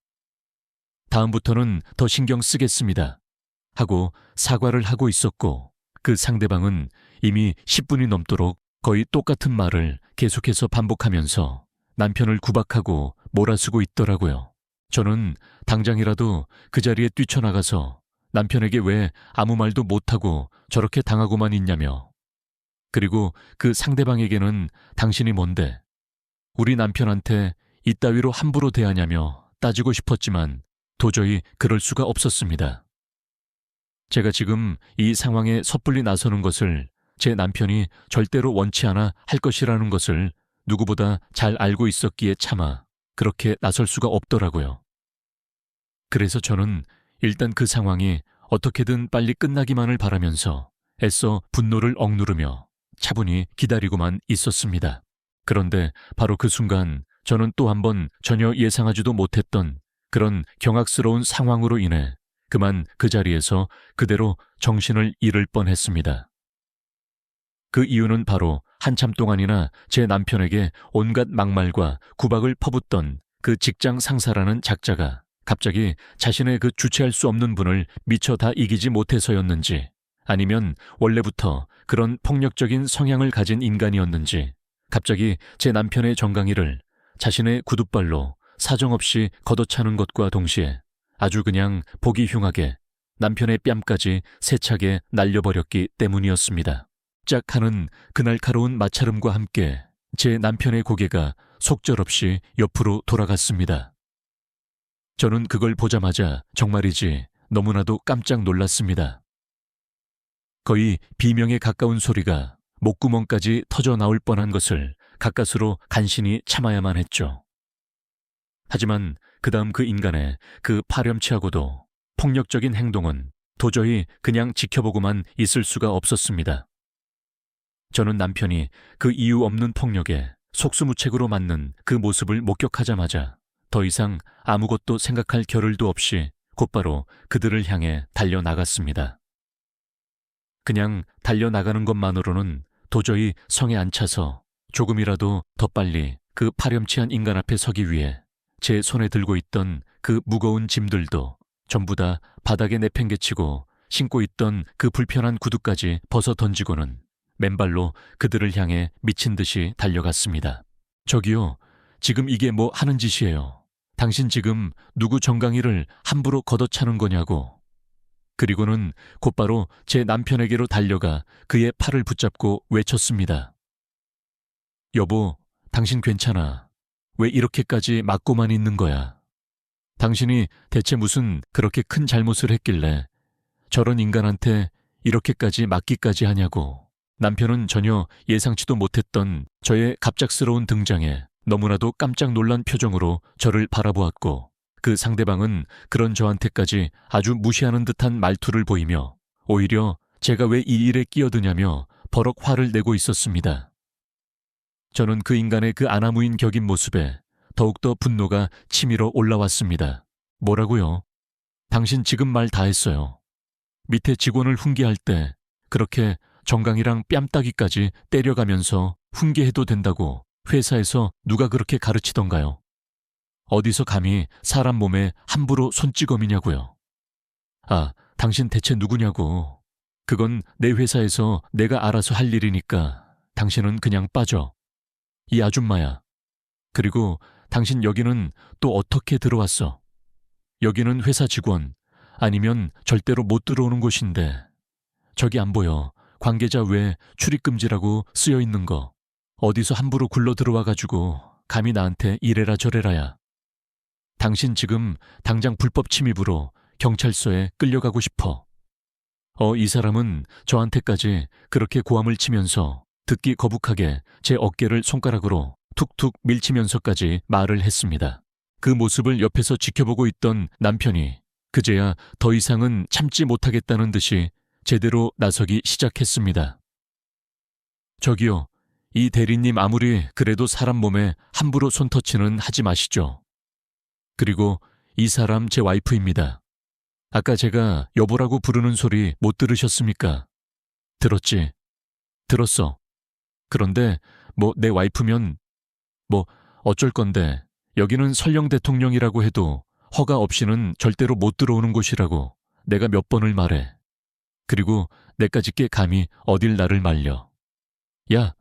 다음부터는 더 신경 쓰겠습니다. 하고 사과를 하고 있었고 그 상대방은 이미 10분이 넘도록 거의 똑같은 말을 계속해서 반복하면서 남편을 구박하고 몰아쓰고 있더라고요. 저는 당장이라도 그 자리에 뛰쳐나가서 남편에게 왜 아무 말도 못하고 저렇게 당하고만 있냐며, 그리고 그 상대방에게는 당신이 뭔데 우리 남편한테 이따위로 함부로 대하냐며 따지고 싶었지만 도저히 그럴 수가 없었습니다. 제가 지금 이 상황에 섣불리 나서는 것을 제 남편이 절대로 원치 않아 할 것이라는 것을 누구보다 잘 알고 있었기에 차마 그렇게 나설 수가 없더라고요. 그래서 저는 일단 그 상황이 어떻게든 빨리 끝나기만을 바라면서 애써 분노를 억누르며 차분히 기다리고만 있었습니다. 그런데 바로 그 순간 저는 또 한 번 전혀 예상하지도 못했던 그런 경악스러운 상황으로 인해 그만 그 자리에서 그대로 정신을 잃을 뻔했습니다. 그 이유는 바로 한참 동안이나 제 남편에게 온갖 막말과 구박을 퍼붓던 그 직장 상사라는 작자가 갑자기 자신의 그 주체할 수 없는 분을 미처 다 이기지 못해서였는지, 아니면 원래부터 그런 폭력적인 성향을 가진 인간이었는지 갑자기 제 남편의 정강이를 자신의 구둣발로 사정없이 걷어차는 것과 동시에 아주 그냥 보기 흉하게 남편의 뺨까지 세차게 날려버렸기 때문이었습니다. 짝 하는 그 날카로운 마찰음과 함께 제 남편의 고개가 속절없이 옆으로 돌아갔습니다. 저는 그걸 보자마자 정말이지 너무나도 깜짝 놀랐습니다. 거의 비명에 가까운 소리가 목구멍까지 터져 나올 뻔한 것을 가까스로 간신히 참아야만 했죠. 하지만 그 다음 그 인간의 그 파렴치하고도 폭력적인 행동은 도저히 그냥 지켜보고만 있을 수가 없었습니다. 저는 남편이 그 이유 없는 폭력에 속수무책으로 맞는 그 모습을 목격하자마자 더 이상 아무것도 생각할 겨를도 없이 곧바로 그들을 향해 달려나갔습니다. 그냥 달려나가는 것만으로는 도저히 성에 안 차서 조금이라도 더 빨리 그 파렴치한 인간 앞에 서기 위해 제 손에 들고 있던 그 무거운 짐들도 전부 다 바닥에 내팽개치고 신고 있던 그 불편한 구두까지 벗어 던지고는 맨발로 그들을 향해 미친 듯이 달려갔습니다. 저기요, 지금 이게 뭐 하는 짓이에요? 당신 지금 누구 정강이를 함부로 걷어차는 거냐고. 그리고는 곧바로 제 남편에게로 달려가 그의 팔을 붙잡고 외쳤습니다. 여보, 당신 괜찮아. 왜 이렇게까지 맞고만 있는 거야? 당신이 대체 무슨 그렇게 큰 잘못을 했길래 저런 인간한테 이렇게까지 맞기까지 하냐고. 남편은 전혀 예상치도 못했던 저의 갑작스러운 등장에 너무나도 깜짝 놀란 표정으로 저를 바라보았고, 그 상대방은 그런 저한테까지 아주 무시하는 듯한 말투를 보이며 오히려 제가 왜 이 일에 끼어드냐며 버럭 화를 내고 있었습니다. 저는 그 인간의 그 아나무인 격인 모습에 더욱더 분노가 치밀어 올라왔습니다. 뭐라고요? 당신 지금 말 다 했어요. 밑에 직원을 훈계할 때 그렇게 정강이랑 뺨따기까지 때려가면서 훈계해도 된다고 회사에서 누가 그렇게 가르치던가요? 어디서 감히 사람 몸에 함부로 손찌검이냐고요? 아, 당신 대체 누구냐고. 그건 내 회사에서 내가 알아서 할 일이니까 당신은 그냥 빠져. 이 아줌마야. 그리고 당신 여기는 또 어떻게 들어왔어? 여기는 회사 직원, 아니면 절대로 못 들어오는 곳인데. 저기 안 보여. 관계자 외 출입금지라고 쓰여 있는 거. 어디서 함부로 굴러 들어와가지고 감히 나한테 이래라 저래라야. 당신 지금 당장 불법 침입으로 경찰서에 끌려가고 싶어. 이 사람은 저한테까지 그렇게 고함을 치면서 듣기 거북하게 제 어깨를 손가락으로 툭툭 밀치면서까지 말을 했습니다. 그 모습을 옆에서 지켜보고 있던 남편이 그제야 더 이상은 참지 못하겠다는 듯이 제대로 나서기 시작했습니다. 저기요, 이 대리님 아무리 그래도 사람 몸에 함부로 손터치는 하지 마시죠. 그리고 이 사람 제 와이프입니다. 아까 제가 여보라고 부르는 소리 못 들으셨습니까? 들었지? 들었어. 그런데 뭐 내 와이프면 뭐 어쩔 건데, 여기는 설령 대통령이라고 해도 허가 없이는 절대로 못 들어오는 곳이라고 내가 몇 번을 말해. 그리고 내까짓게 감히 어딜 나를 말려. 야,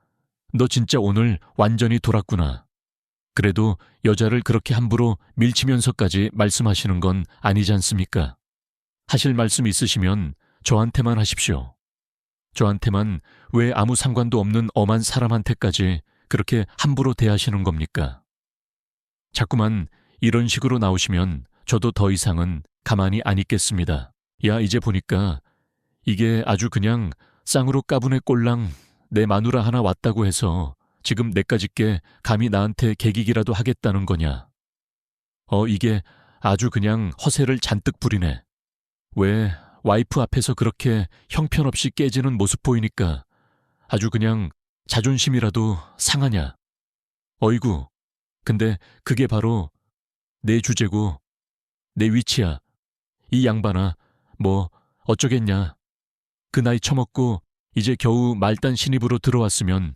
너 진짜 오늘 완전히 돌았구나. 그래도 여자를 그렇게 함부로 밀치면서까지 말씀하시는 건 아니지 않습니까? 하실 말씀 있으시면 저한테만 하십시오. 저한테만 왜 아무 상관도 없는 엄한 사람한테까지 그렇게 함부로 대하시는 겁니까? 자꾸만 이런 식으로 나오시면 저도 더 이상은 가만히 안 있겠습니다. 야, 이제 보니까 이게 아주 그냥 쌍으로 까부네 꼴랑 내 마누라 하나 왔다고 해서 지금 내까짓게 감히 나한테 개기기라도 하겠다는 거냐. 이게 아주 그냥 허세를 잔뜩 부리네. 왜 와이프 앞에서 그렇게 형편없이 깨지는 모습 보이니까 아주 그냥 자존심이라도 상하냐. 어이구, 근데 그게 바로 내 주제고 내 위치야. 이 양반아, 뭐 어쩌겠냐. 그 나이 처먹고 이제 겨우 말단 신입으로 들어왔으면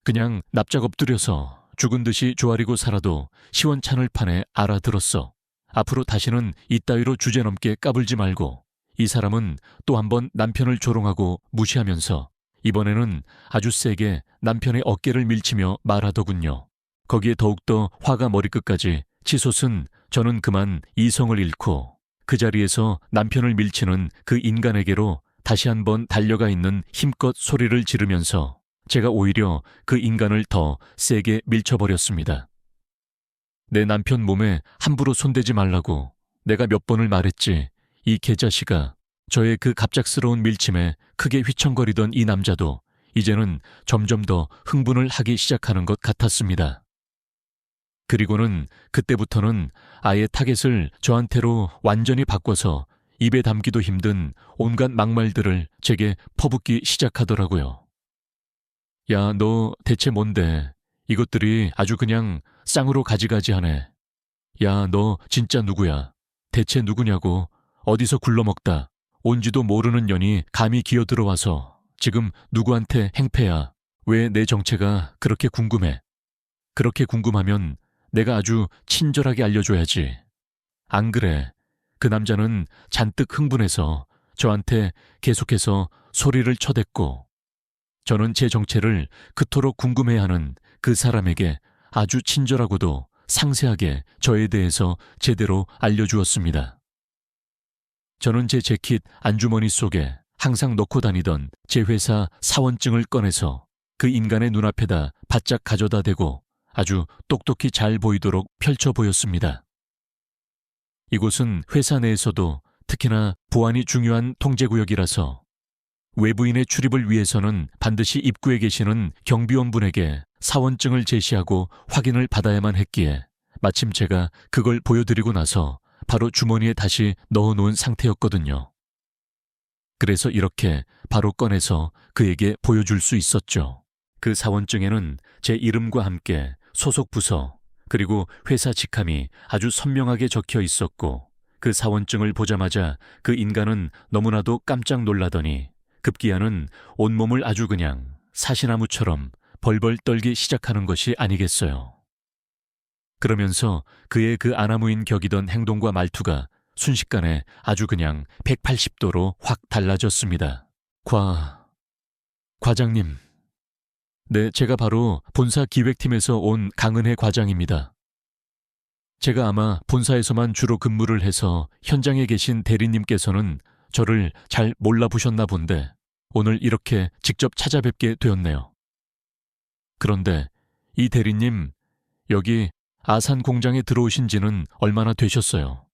그냥 납작 엎드려서 죽은 듯이 조아리고 살아도 시원찮을 판에 알아들었어. 앞으로 다시는 이따위로 주제넘게 까불지 말고. 이 사람은 또 한 번 남편을 조롱하고 무시하면서 이번에는 아주 세게 남편의 어깨를 밀치며 말하더군요. 거기에 더욱더 화가 머리끝까지 치솟은 저는 그만 이성을 잃고 그 자리에서 남편을 밀치는 그 인간에게로 다시 한번 달려가 있는 힘껏 소리를 지르면서 제가 오히려 그 인간을 더 세게 밀쳐버렸습니다. 내 남편 몸에 함부로 손대지 말라고 내가 몇 번을 말했지. 이 개자식아. 저의 그 갑작스러운 밀침에 크게 휘청거리던 이 남자도 이제는 점점 더 흥분을 하기 시작하는 것 같았습니다. 그리고는 그때부터는 아예 타겟을 저한테로 완전히 바꿔서 입에 담기도 힘든 온갖 막말들을 제게 퍼붓기 시작하더라고요. 야, 너 대체 뭔데? 이것들이 아주 그냥 쌍으로 가지가지하네. 야, 너 진짜 누구야? 대체 누구냐고? 어디서 굴러먹다 온지도 모르는 년이 감히 기어들어와서 지금 누구한테 행패야? 왜 내 정체가 그렇게 궁금해? 그렇게 궁금하면 내가 아주 친절하게 알려줘야지. 안 그래. 그 남자는 잔뜩 흥분해서 저한테 계속해서 소리를 쳐댔고 저는 제 정체를 그토록 궁금해하는 그 사람에게 아주 친절하고도 상세하게 저에 대해서 제대로 알려주었습니다. 저는 제 재킷 안주머니 속에 항상 넣고 다니던 제 회사 사원증을 꺼내서 그 인간의 눈앞에다 바짝 가져다 대고 아주 똑똑히 잘 보이도록 펼쳐 보였습니다. 이곳은 회사 내에서도 특히나 보안이 중요한 통제구역이라서 외부인의 출입을 위해서는 반드시 입구에 계시는 경비원분에게 사원증을 제시하고 확인을 받아야만 했기에 마침 제가 그걸 보여드리고 나서 바로 주머니에 다시 넣어놓은 상태였거든요. 그래서 이렇게 바로 꺼내서 그에게 보여줄 수 있었죠. 그 사원증에는 제 이름과 함께 소속 부서 그리고 회사 직함이 아주 선명하게 적혀 있었고 그 사원증을 보자마자 그 인간은 너무나도 깜짝 놀라더니 급기야는 온몸을 아주 그냥 사시나무처럼 벌벌 떨기 시작하는 것이 아니겠어요. 그러면서 그의 그 아나무인 격이던 행동과 말투가 순식간에 아주 그냥 180도로 확 달라졌습니다. 과장님. 네, 제가 바로 본사 기획팀에서 온 강은혜 과장입니다. 제가 아마 본사에서만 주로 근무를 해서 현장에 계신 대리님께서는 저를 잘 몰라보셨나 본데 오늘 이렇게 직접 찾아뵙게 되었네요. 그런데 이 대리님 여기 아산 공장에 들어오신 지는 얼마나 되셨어요?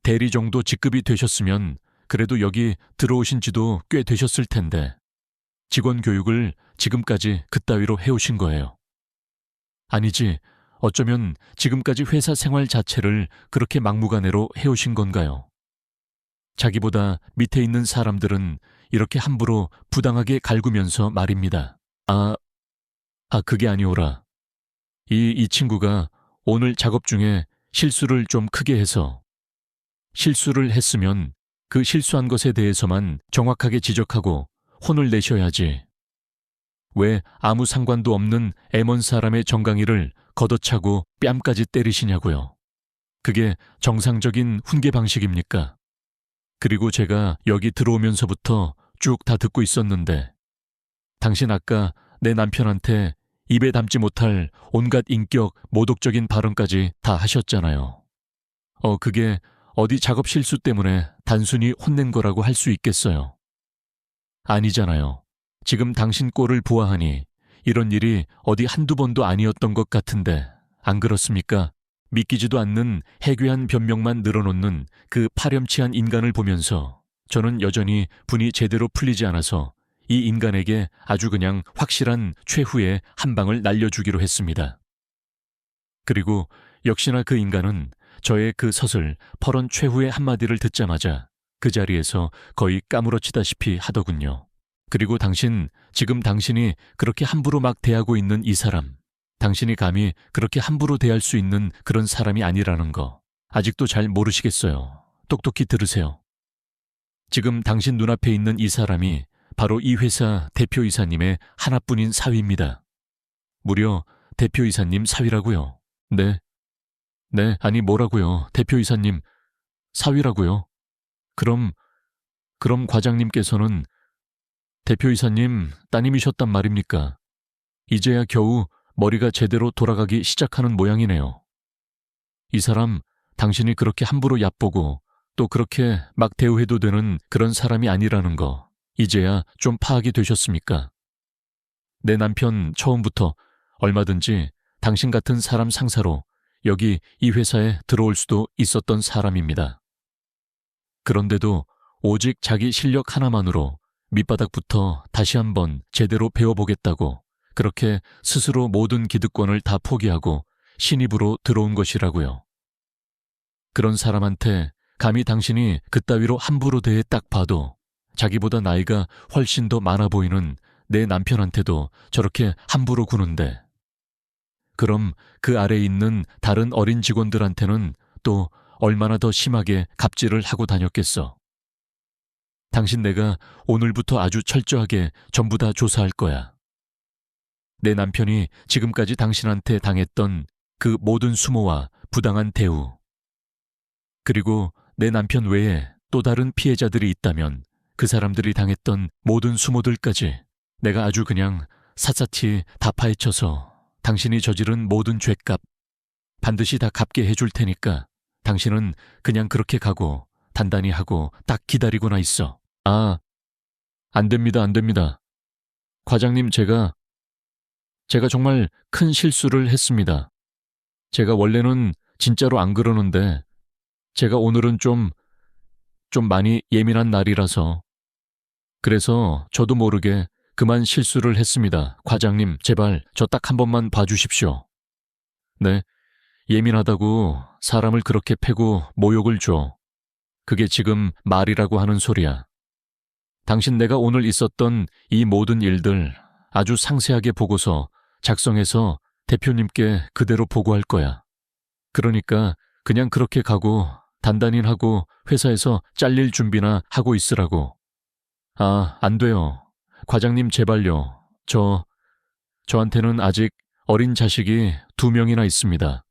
대리 정도 직급이 되셨으면 그래도 여기 들어오신 지도 꽤 되셨을 텐데 직원 교육을 지금까지 그따위로 해오신 거예요. 아니지, 어쩌면 지금까지 회사 생활 자체를 그렇게 막무가내로 해오신 건가요? 자기보다 밑에 있는 사람들은 이렇게 함부로 부당하게 갈구면서 말입니다. 그게 아니오라. 이 친구가 오늘 작업 중에 실수를 좀 크게 해서 실수를 했으면 그 실수한 것에 대해서만 정확하게 지적하고 혼을 내셔야지. 왜 아무 상관도 없는 M1 사람의 정강이를 걷어차고 뺨까지 때리시냐고요. 그게 정상적인 훈계 방식입니까? 그리고 제가 여기 들어오면서부터 쭉 다 듣고 있었는데 당신 아까 내 남편한테 입에 담지 못할 온갖 인격 모독적인 발언까지 다 하셨잖아요. 그게 어디 작업 실수 때문에 단순히 혼낸 거라고 할 수 있겠어요. 아니잖아요. 지금 당신 꼴을 보아하니 이런 일이 어디 한두 번도 아니었던 것 같은데 안 그렇습니까? 믿기지도 않는 해괴한 변명만 늘어놓는 그 파렴치한 인간을 보면서 저는 여전히 분이 제대로 풀리지 않아서 이 인간에게 아주 그냥 확실한 최후의 한 방을 날려주기로 했습니다. 그리고 역시나 그 인간은 저의 그 서슬 퍼런 최후의 한마디를 듣자마자 그 자리에서 거의 까무러치다시피 하더군요. 그리고 지금 당신이 그렇게 함부로 막 대하고 있는 이 사람, 당신이 감히 그렇게 함부로 대할 수 있는 그런 사람이 아니라는 거 아직도 잘 모르시겠어요. 똑똑히 들으세요. 지금 당신 눈앞에 있는 이 사람이 바로 이 회사 대표이사님의 하나뿐인 사위입니다. 무려 대표이사님 사위라고요. 네, 아니 뭐라고요. 대표이사님 사위라고요. 그럼 과장님께서는 대표이사님 따님이셨단 말입니까? 이제야 겨우 머리가 제대로 돌아가기 시작하는 모양이네요. 이 사람 당신이 그렇게 함부로 얕보고 또 그렇게 막 대우해도 되는 그런 사람이 아니라는 거 이제야 좀 파악이 되셨습니까? 내 남편 처음부터 얼마든지 당신 같은 사람 상사로 여기 이 회사에 들어올 수도 있었던 사람입니다. 그런데도 오직 자기 실력 하나만으로 밑바닥부터 다시 한번 제대로 배워보겠다고 그렇게 스스로 모든 기득권을 다 포기하고 신입으로 들어온 것이라고요. 그런 사람한테 감히 당신이 그따위로 함부로 대해 딱 봐도 자기보다 나이가 훨씬 더 많아 보이는 내 남편한테도 저렇게 함부로 구는데 그럼 그 아래에 있는 다른 어린 직원들한테는 또 얼마나 더 심하게 갑질을 하고 다녔겠어. 당신 내가 오늘부터 아주 철저하게 전부 다 조사할 거야. 내 남편이 지금까지 당신한테 당했던 그 모든 수모와 부당한 대우. 그리고 내 남편 외에 또 다른 피해자들이 있다면 그 사람들이 당했던 모든 수모들까지 내가 아주 그냥 샅샅이 다 파헤쳐서 당신이 저지른 모든 죄값 반드시 다 갚게 해줄 테니까 당신은 그냥 그렇게 가고 단단히 하고 딱 기다리고나 있어. 안 됩니다. 과장님, 제가 정말 큰 실수를 했습니다. 제가 원래는 진짜로 안 그러는데 제가 오늘은 좀 많이 예민한 날이라서 그래서 저도 모르게 그만 실수를 했습니다. 과장님, 제발 저 딱 한 번만 봐주십시오. 네, 예민하다고 사람을 그렇게 패고 모욕을 줘. 그게 지금 말이라고 하는 소리야. 당신 내가 오늘 있었던 이 모든 일들 아주 상세하게 보고서 작성해서 대표님께 그대로 보고할 거야. 그러니까 그냥 그렇게 가고 단단히 하고 회사에서 잘릴 준비나 하고 있으라고. 안 돼요. 과장님 제발요. 저한테는 아직 어린 자식이 2명이나 있습니다.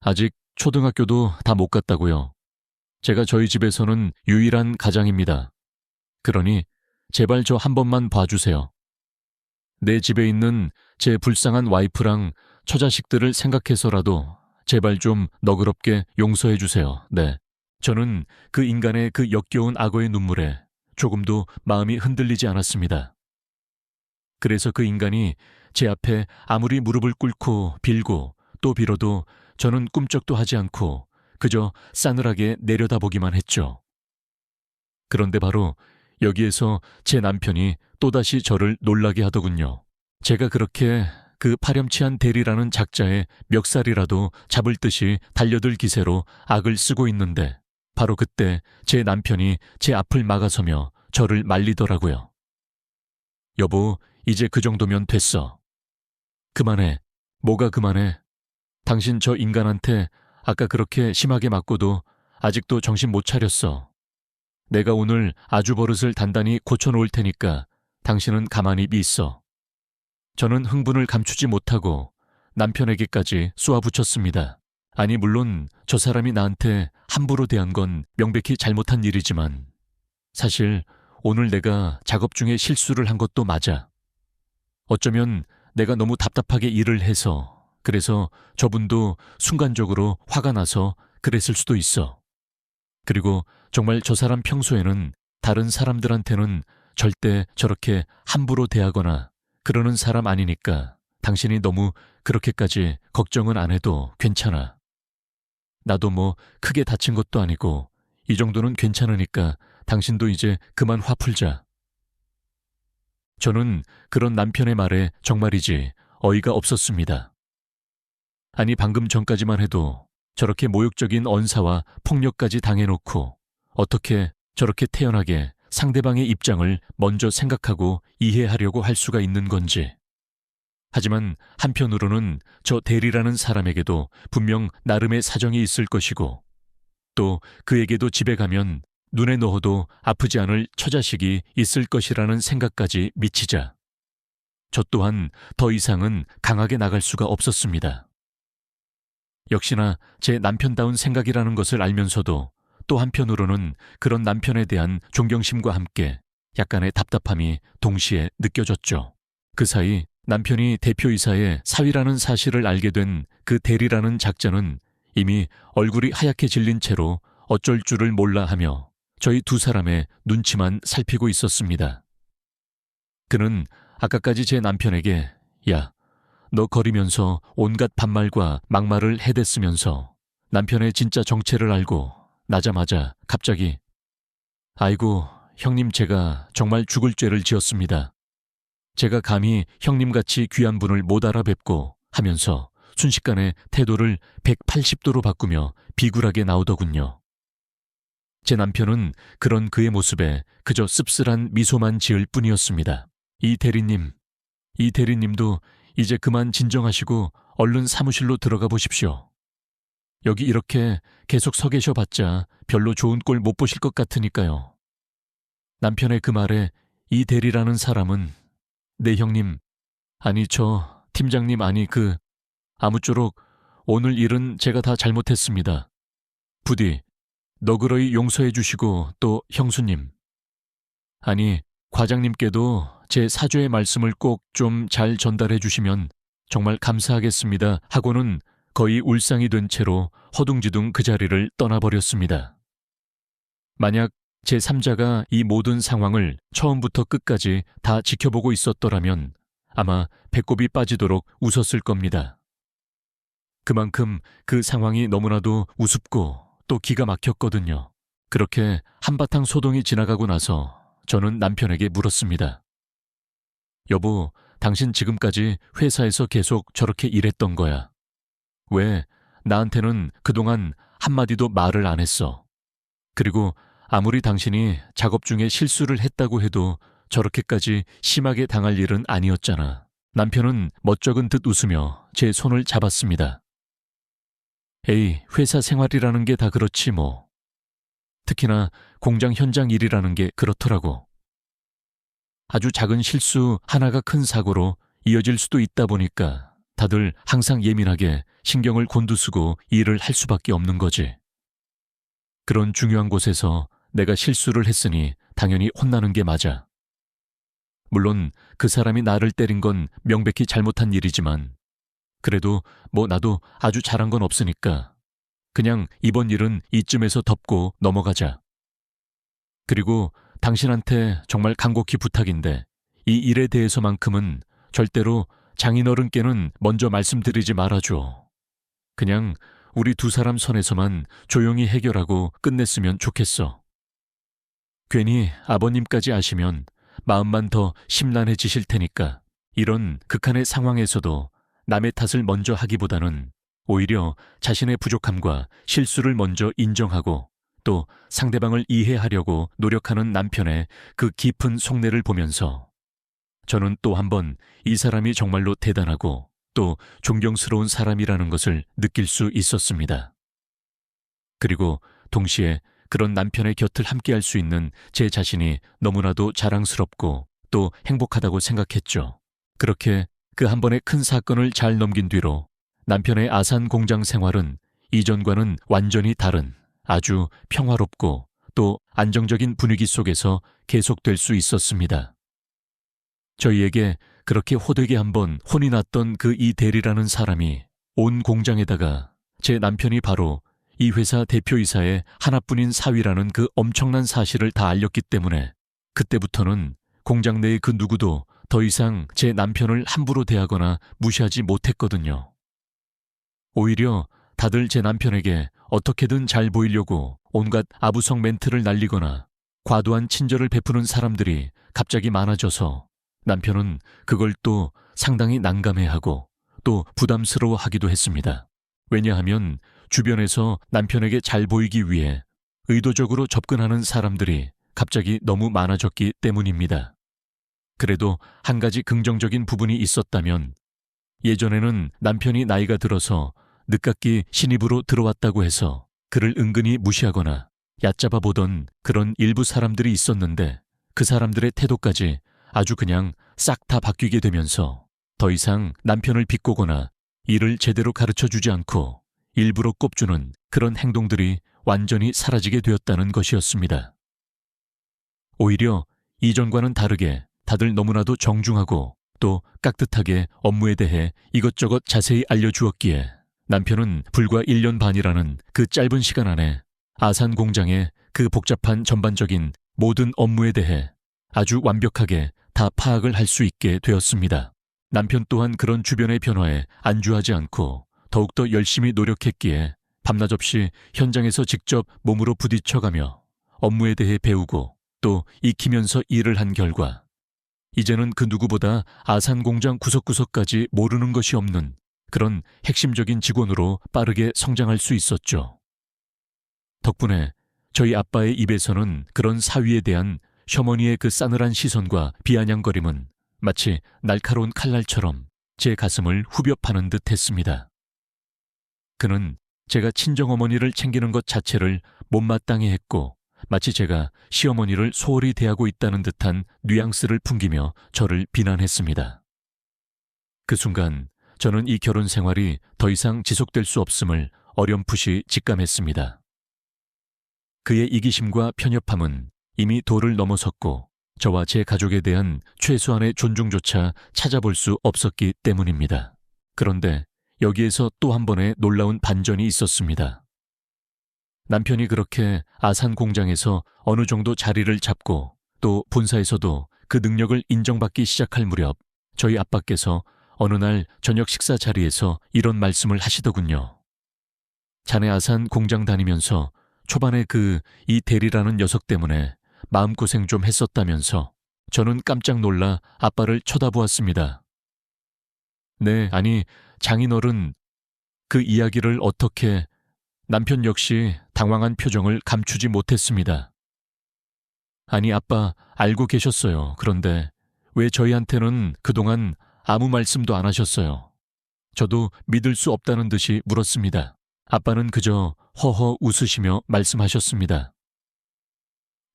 아직 초등학교도 다 못 갔다고요. 제가 저희 집에서는 유일한 가장입니다. 그러니 제발 저 한 번만 봐주세요. 내 집에 있는 제 불쌍한 와이프랑 처자식들을 생각해서라도 제발 좀 너그럽게 용서해 주세요. 네. 저는 그 인간의 그 역겨운 악어의 눈물에 조금도 마음이 흔들리지 않았습니다. 그래서 그 인간이 제 앞에 아무리 무릎을 꿇고 빌고 또 빌어도 저는 꿈쩍도 하지 않고 그저 싸늘하게 내려다보기만 했죠. 그런데 바로 여기에서 제 남편이 또다시 저를 놀라게 하더군요. 제가 그렇게 그 파렴치한 대리라는 작자의 멱살이라도 잡을 듯이 달려들 기세로 악을 쓰고 있는데 바로 그때 제 남편이 제 앞을 막아서며 저를 말리더라고요. 여보, 이제 그 정도면 됐어. 그만해. 뭐가 그만해. 당신 저 인간한테 아까 그렇게 심하게 맞고도 아직도 정신 못 차렸어. 내가 오늘 아주 버릇을 단단히 고쳐놓을 테니까 당신은 가만히 있어. 저는 흥분을 감추지 못하고 남편에게까지 쏘아붙였습니다. 아니 물론 저 사람이 나한테 함부로 대한 건 명백히 잘못한 일이지만 사실 오늘 내가 작업 중에 실수를 한 것도 맞아. 어쩌면 내가 너무 답답하게 일을 해서, 그래서 저분도 순간적으로 화가 나서 그랬을 수도 있어. 그리고 정말 저 사람 평소에는 다른 사람들한테는 절대 저렇게 함부로 대하거나 그러는 사람 아니니까 당신이 너무 그렇게까지 걱정은 안 해도 괜찮아. 나도 뭐 크게 다친 것도 아니고 이 정도는 괜찮으니까 당신도 이제 그만 화 풀자. 저는 그런 남편의 말에 정말이지 어이가 없었습니다. 아니 방금 전까지만 해도 저렇게 모욕적인 언사와 폭력까지 당해놓고 어떻게 저렇게 태연하게 상대방의 입장을 먼저 생각하고 이해하려고 할 수가 있는 건지. 하지만 한편으로는 저 대리라는 사람에게도 분명 나름의 사정이 있을 것이고 또 그에게도 집에 가면 눈에 넣어도 아프지 않을 처자식이 있을 것이라는 생각까지 미치자 저 또한 더 이상은 강하게 나갈 수가 없었습니다. 역시나 제 남편다운 생각이라는 것을 알면서도 또 한편으로는 그런 남편에 대한 존경심과 함께 약간의 답답함이 동시에 느껴졌죠. 그 사이 남편이 대표이사의 사위라는 사실을 알게 된 그 대리라는 작자는 이미 얼굴이 하얗게 질린 채로 어쩔 줄을 몰라 하며 저희 두 사람의 눈치만 살피고 있었습니다. 그는 아까까지 제 남편에게 야, 너 거리면서 온갖 반말과 막말을 해댔으면서 남편의 진짜 정체를 알고 나자마자 갑자기 아이고 형님 제가 정말 죽을 죄를 지었습니다. 제가 감히 형님같이 귀한 분을 못 알아뵙고 하면서 순식간에 태도를 180도로 바꾸며 비굴하게 나오더군요. 제 남편은 그런 그의 모습에 그저 씁쓸한 미소만 지을 뿐이었습니다. 이 대리님도 이제 그만 진정하시고 얼른 사무실로 들어가 보십시오. 여기 이렇게 계속 서 계셔봤자 별로 좋은 꼴 못 보실 것 같으니까요. 남편의 그 말에 이 대리라는 사람은 네 형님, 아니 저 팀장님 아니 아무쪼록 오늘 일은 제가 다 잘못했습니다. 부디 너그러이 용서해 주시고 또 형수님. 아니 과장님께도 제 사죄의 말씀을 꼭 좀 잘 전달해 주시면 정말 감사하겠습니다 하고는 거의 울상이 된 채로 허둥지둥 그 자리를 떠나버렸습니다. 만약 제3자가 이 모든 상황을 처음부터 끝까지 다 지켜보고 있었더라면 아마 배꼽이 빠지도록 웃었을 겁니다. 그만큼 그 상황이 너무나도 우습고 또 기가 막혔거든요. 그렇게 한바탕 소동이 지나가고 나서 저는 남편에게 물었습니다. 여보, 당신 지금까지 회사에서 계속 저렇게 일했던 거야. 왜 나한테는 그동안 한마디도 말을 안 했어? 그리고 아무리 당신이 작업 중에 실수를 했다고 해도 저렇게까지 심하게 당할 일은 아니었잖아. 남편은 멋쩍은 듯 웃으며 제 손을 잡았습니다. 에이, 회사 생활이라는 게 다 그렇지 뭐. 특히나 공장 현장 일이라는 게 그렇더라고. 아주 작은 실수 하나가 큰 사고로 이어질 수도 있다 보니까 다들 항상 예민하게 신경을 곤두쓰고 일을 할 수밖에 없는 거지. 그런 중요한 곳에서 내가 실수를 했으니 당연히 혼나는 게 맞아. 물론 그 사람이 나를 때린 건 명백히 잘못한 일이지만 그래도 뭐 나도 아주 잘한 건 없으니까 그냥 이번 일은 이쯤에서 덮고 넘어가자. 그리고 당신한테 정말 간곡히 부탁인데 이 일에 대해서만큼은 절대로 장인어른께는 먼저 말씀드리지 말아줘. 그냥 우리 두 사람 선에서만 조용히 해결하고 끝냈으면 좋겠어. 괜히 아버님까지 아시면 마음만 더 심란해지실 테니까 이런 극한의 상황에서도 남의 탓을 먼저 하기보다는 오히려 자신의 부족함과 실수를 먼저 인정하고 또 상대방을 이해하려고 노력하는 남편의 그 깊은 속내를 보면서 저는 또 한 번 이 사람이 정말로 대단하고 또 존경스러운 사람이라는 것을 느낄 수 있었습니다. 그리고 동시에 그런 남편의 곁을 함께할 수 있는 제 자신이 너무나도 자랑스럽고 또 행복하다고 생각했죠. 그렇게 그 한 번의 큰 사건을 잘 넘긴 뒤로 남편의 아산 공장 생활은 이전과는 완전히 다른 아주 평화롭고 또 안정적인 분위기 속에서 계속될 수 있었습니다. 저희에게 그렇게 호되게 한번 혼이 났던 그 이 대리라는 사람이 온 공장에다가 제 남편이 바로 이 회사 대표이사의 하나뿐인 사위라는 그 엄청난 사실을 다 알렸기 때문에 그때부터는 공장 내의 그 누구도 더 이상 제 남편을 함부로 대하거나 무시하지 못했거든요. 오히려 다들 제 남편에게 어떻게든 잘 보이려고 온갖 아부성 멘트를 날리거나 과도한 친절을 베푸는 사람들이 갑자기 많아져서 남편은 그걸 또 상당히 난감해하고 또 부담스러워하기도 했습니다. 왜냐하면 주변에서 남편에게 잘 보이기 위해 의도적으로 접근하는 사람들이 갑자기 너무 많아졌기 때문입니다. 그래도 한 가지 긍정적인 부분이 있었다면 예전에는 남편이 나이가 들어서 늦깎이 신입으로 들어왔다고 해서 그를 은근히 무시하거나 얕잡아 보던 그런 일부 사람들이 있었는데 그 사람들의 태도까지 아주 그냥 싹 다 바뀌게 되면서 더 이상 남편을 비꼬거나 일을 제대로 가르쳐주지 않고 일부러 꼽주는 그런 행동들이 완전히 사라지게 되었다는 것이었습니다. 오히려 이전과는 다르게 다들 너무나도 정중하고 또 깍듯하게 업무에 대해 이것저것 자세히 알려주었기에 남편은 불과 1년 반이라는 그 짧은 시간 안에 아산 공장의 그 복잡한 전반적인 모든 업무에 대해 아주 완벽하게 다 파악을 할 수 있게 되었습니다. 남편 또한 그런 주변의 변화에 안주하지 않고 더욱더 열심히 노력했기에 밤낮없이 현장에서 직접 몸으로 부딪혀가며 업무에 대해 배우고 또 익히면서 일을 한 결과 이제는 그 누구보다 아산 공장 구석구석까지 모르는 것이 없는 그런 핵심적인 직원으로 빠르게 성장할 수 있었죠. 덕분에 저희 아빠의 입에서는 그런 사위에 대한 셔머니의 그 싸늘한 시선과 비아냥거림은 마치 날카로운 칼날처럼 제 가슴을 후벼 파는 듯 했습니다. 그는 제가 친정어머니를 챙기는 것 자체를 못마땅해 했고 마치 제가 시어머니를 소홀히 대하고 있다는 듯한 뉘앙스를 풍기며 저를 비난했습니다. 그 순간 저는 이 결혼 생활이 더 이상 지속될 수 없음을 어렴풋이 직감했습니다. 그의 이기심과 편협함은 이미 도를 넘어섰고 저와 제 가족에 대한 최소한의 존중조차 찾아볼 수 없었기 때문입니다. 그런데 여기에서 또 한 번의 놀라운 반전이 있었습니다. 남편이 그렇게 아산 공장에서 어느 정도 자리를 잡고 또 본사에서도 그 능력을 인정받기 시작할 무렵 저희 아빠께서 어느 날 저녁 식사 자리에서 이런 말씀을 하시더군요. 자네 아산 공장 다니면서 초반에 이 대리라는 녀석 때문에 마음고생 좀 했었다면서. 저는 깜짝 놀라 아빠를 쳐다보았습니다. 네, 아니 장인어른 그 이야기를 어떻게... 남편 역시 당황한 표정을 감추지 못했습니다. 아니 아빠 알고 계셨어요. 그런데 왜 저희한테는 그동안 아무 말씀도 안 하셨어요. 저도 믿을 수 없다는 듯이 물었습니다. 아빠는 그저 허허 웃으시며 말씀하셨습니다.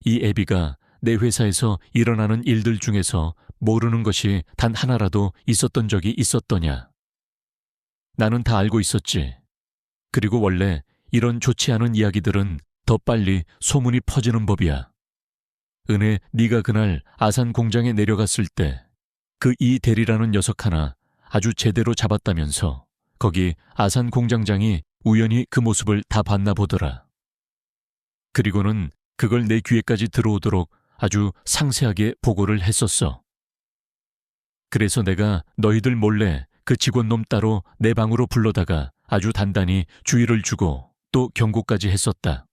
이 애비가 내 회사에서 일어나는 일들 중에서 모르는 것이 단 하나라도 있었던 적이 있었더냐. 나는 다 알고 있었지. 그리고 원래 이런 좋지 않은 이야기들은 더 빨리 소문이 퍼지는 법이야. 은혜, 네가 그날 아산 공장에 내려갔을 때 그 이 대리라는 녀석 하나 아주 제대로 잡았다면서 거기 아산 공장장이 우연히 그 모습을 다 봤나 보더라. 그리고는 그걸 내 귀에까지 들어오도록 아주 상세하게 보고를 했었어. 그래서 내가 너희들 몰래 그 직원놈 따로 내 방으로 불러다가 아주 단단히 주의를 주고 또 경고까지 했었다.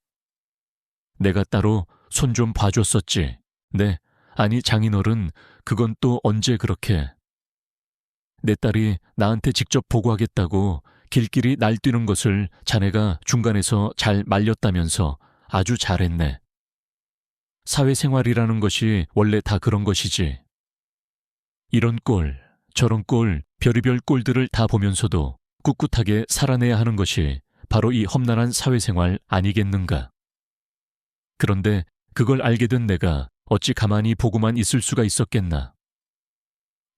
내가 따로 손 좀 봐줬었지. 네, 아니 장인어른 그건 또 언제 그렇게. 내 딸이 나한테 직접 보고하겠다고 길길이 날뛰는 것을 자네가 중간에서 잘 말렸다면서 아주 잘했네. 사회생활이라는 것이 원래 다 그런 것이지. 이런 꼴, 저런 꼴, 별의별 꼴들을 다 보면서도 꿋꿋하게 살아내야 하는 것이 바로 이 험난한 사회생활 아니겠는가. 그런데 그걸 알게 된 내가 어찌 가만히 보고만 있을 수가 있었겠나.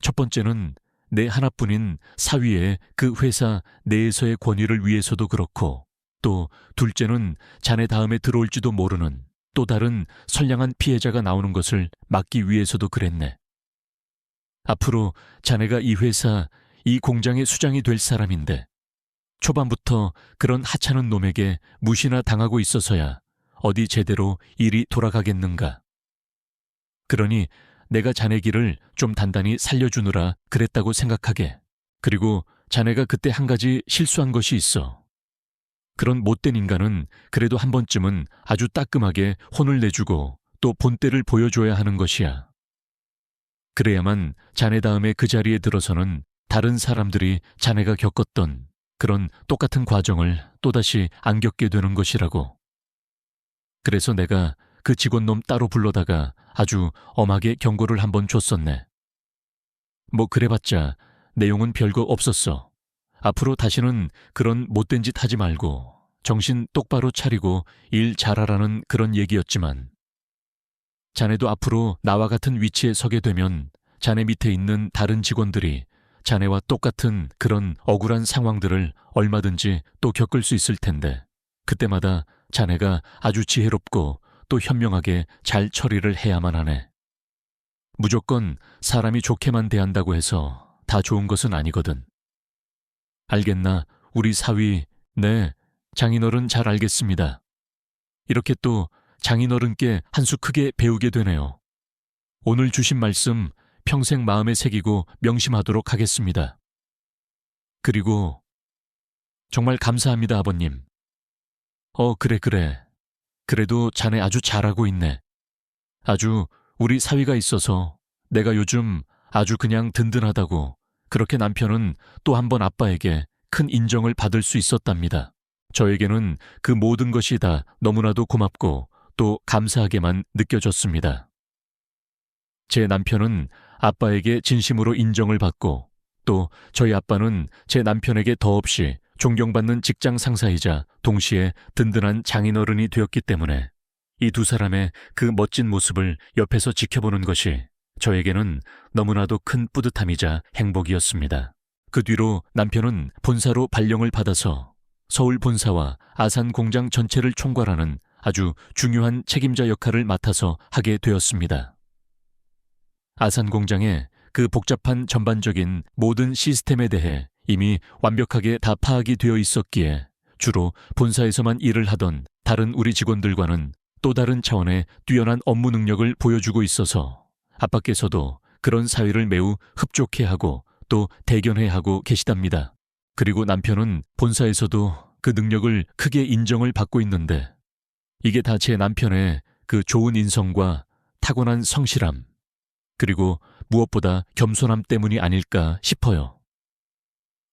첫 번째는 내 하나뿐인 사위의 그 회사 내에서의 권위를 위해서도 그렇고 또 둘째는 자네 다음에 들어올지도 모르는 또 다른 선량한 피해자가 나오는 것을 막기 위해서도 그랬네. 앞으로 자네가 이 회사, 이 공장의 수장이 될 사람인데 초반부터 그런 하찮은 놈에게 무시나 당하고 있어서야 어디 제대로 일이 돌아가겠는가. 그러니 내가 자네 길을 좀 단단히 살려주느라 그랬다고 생각하게. 그리고 자네가 그때 한 가지 실수한 것이 있어. 그런 못된 인간은 그래도 한 번쯤은 아주 따끔하게 혼을 내주고 또 본때를 보여줘야 하는 것이야. 그래야만 자네 다음에 그 자리에 들어서는 다른 사람들이 자네가 겪었던 그런 똑같은 과정을 또다시 안 겪게 되는 것이라고. 그래서 내가 그 직원놈 따로 불러다가 아주 엄하게 경고를 한번 줬었네. 뭐 그래봤자 내용은 별거 없었어. 앞으로 다시는 그런 못된 짓 하지 말고 정신 똑바로 차리고 일 잘하라는 그런 얘기였지만, 자네도 앞으로 나와 같은 위치에 서게 되면 자네 밑에 있는 다른 직원들이 자네와 똑같은 그런 억울한 상황들을 얼마든지 또 겪을 수 있을 텐데, 그때마다 자네가 아주 지혜롭고 또 현명하게 잘 처리를 해야만 하네. 무조건 사람이 좋게만 대한다고 해서 다 좋은 것은 아니거든. 알겠나, 우리 사위? 네, 장인어른 잘 알겠습니다. 이렇게 또 장인어른께 한 수 크게 배우게 되네요. 오늘 주신 말씀 평생 마음에 새기고 명심하도록 하겠습니다. 그리고 정말 감사합니다, 아버님. 그래. 그래도 자네 아주 잘하고 있네. 아주 우리 사위가 있어서 내가 요즘 아주 그냥 든든하다고 그렇게 남편은 또 한 번 아빠에게 큰 인정을 받을 수 있었답니다. 저에게는 그 모든 것이 다 너무나도 고맙고 또 감사하게만 느껴졌습니다. 제 남편은 아빠에게 진심으로 인정을 받고 또 저희 아빠는 제 남편에게 더없이 존경받는 직장 상사이자 동시에 든든한 장인어른이 되었기 때문에 이 두 사람의 그 멋진 모습을 옆에서 지켜보는 것이 저에게는 너무나도 큰 뿌듯함이자 행복이었습니다. 그 뒤로 남편은 본사로 발령을 받아서 서울 본사와 아산 공장 전체를 총괄하는 아주 중요한 책임자 역할을 맡아서 하게 되었습니다. 아산 공장의 그 복잡한 전반적인 모든 시스템에 대해 이미 완벽하게 다 파악이 되어 있었기에 주로 본사에서만 일을 하던 다른 우리 직원들과는 또 다른 차원의 뛰어난 업무 능력을 보여주고 있어서 아빠께서도 그런 사위를 매우 흡족해하고 또 대견해하고 계시답니다. 그리고 남편은 본사에서도 그 능력을 크게 인정을 받고 있는데 이게 다 제 남편의 그 좋은 인성과 타고난 성실함, 그리고 무엇보다 겸손함 때문이 아닐까 싶어요.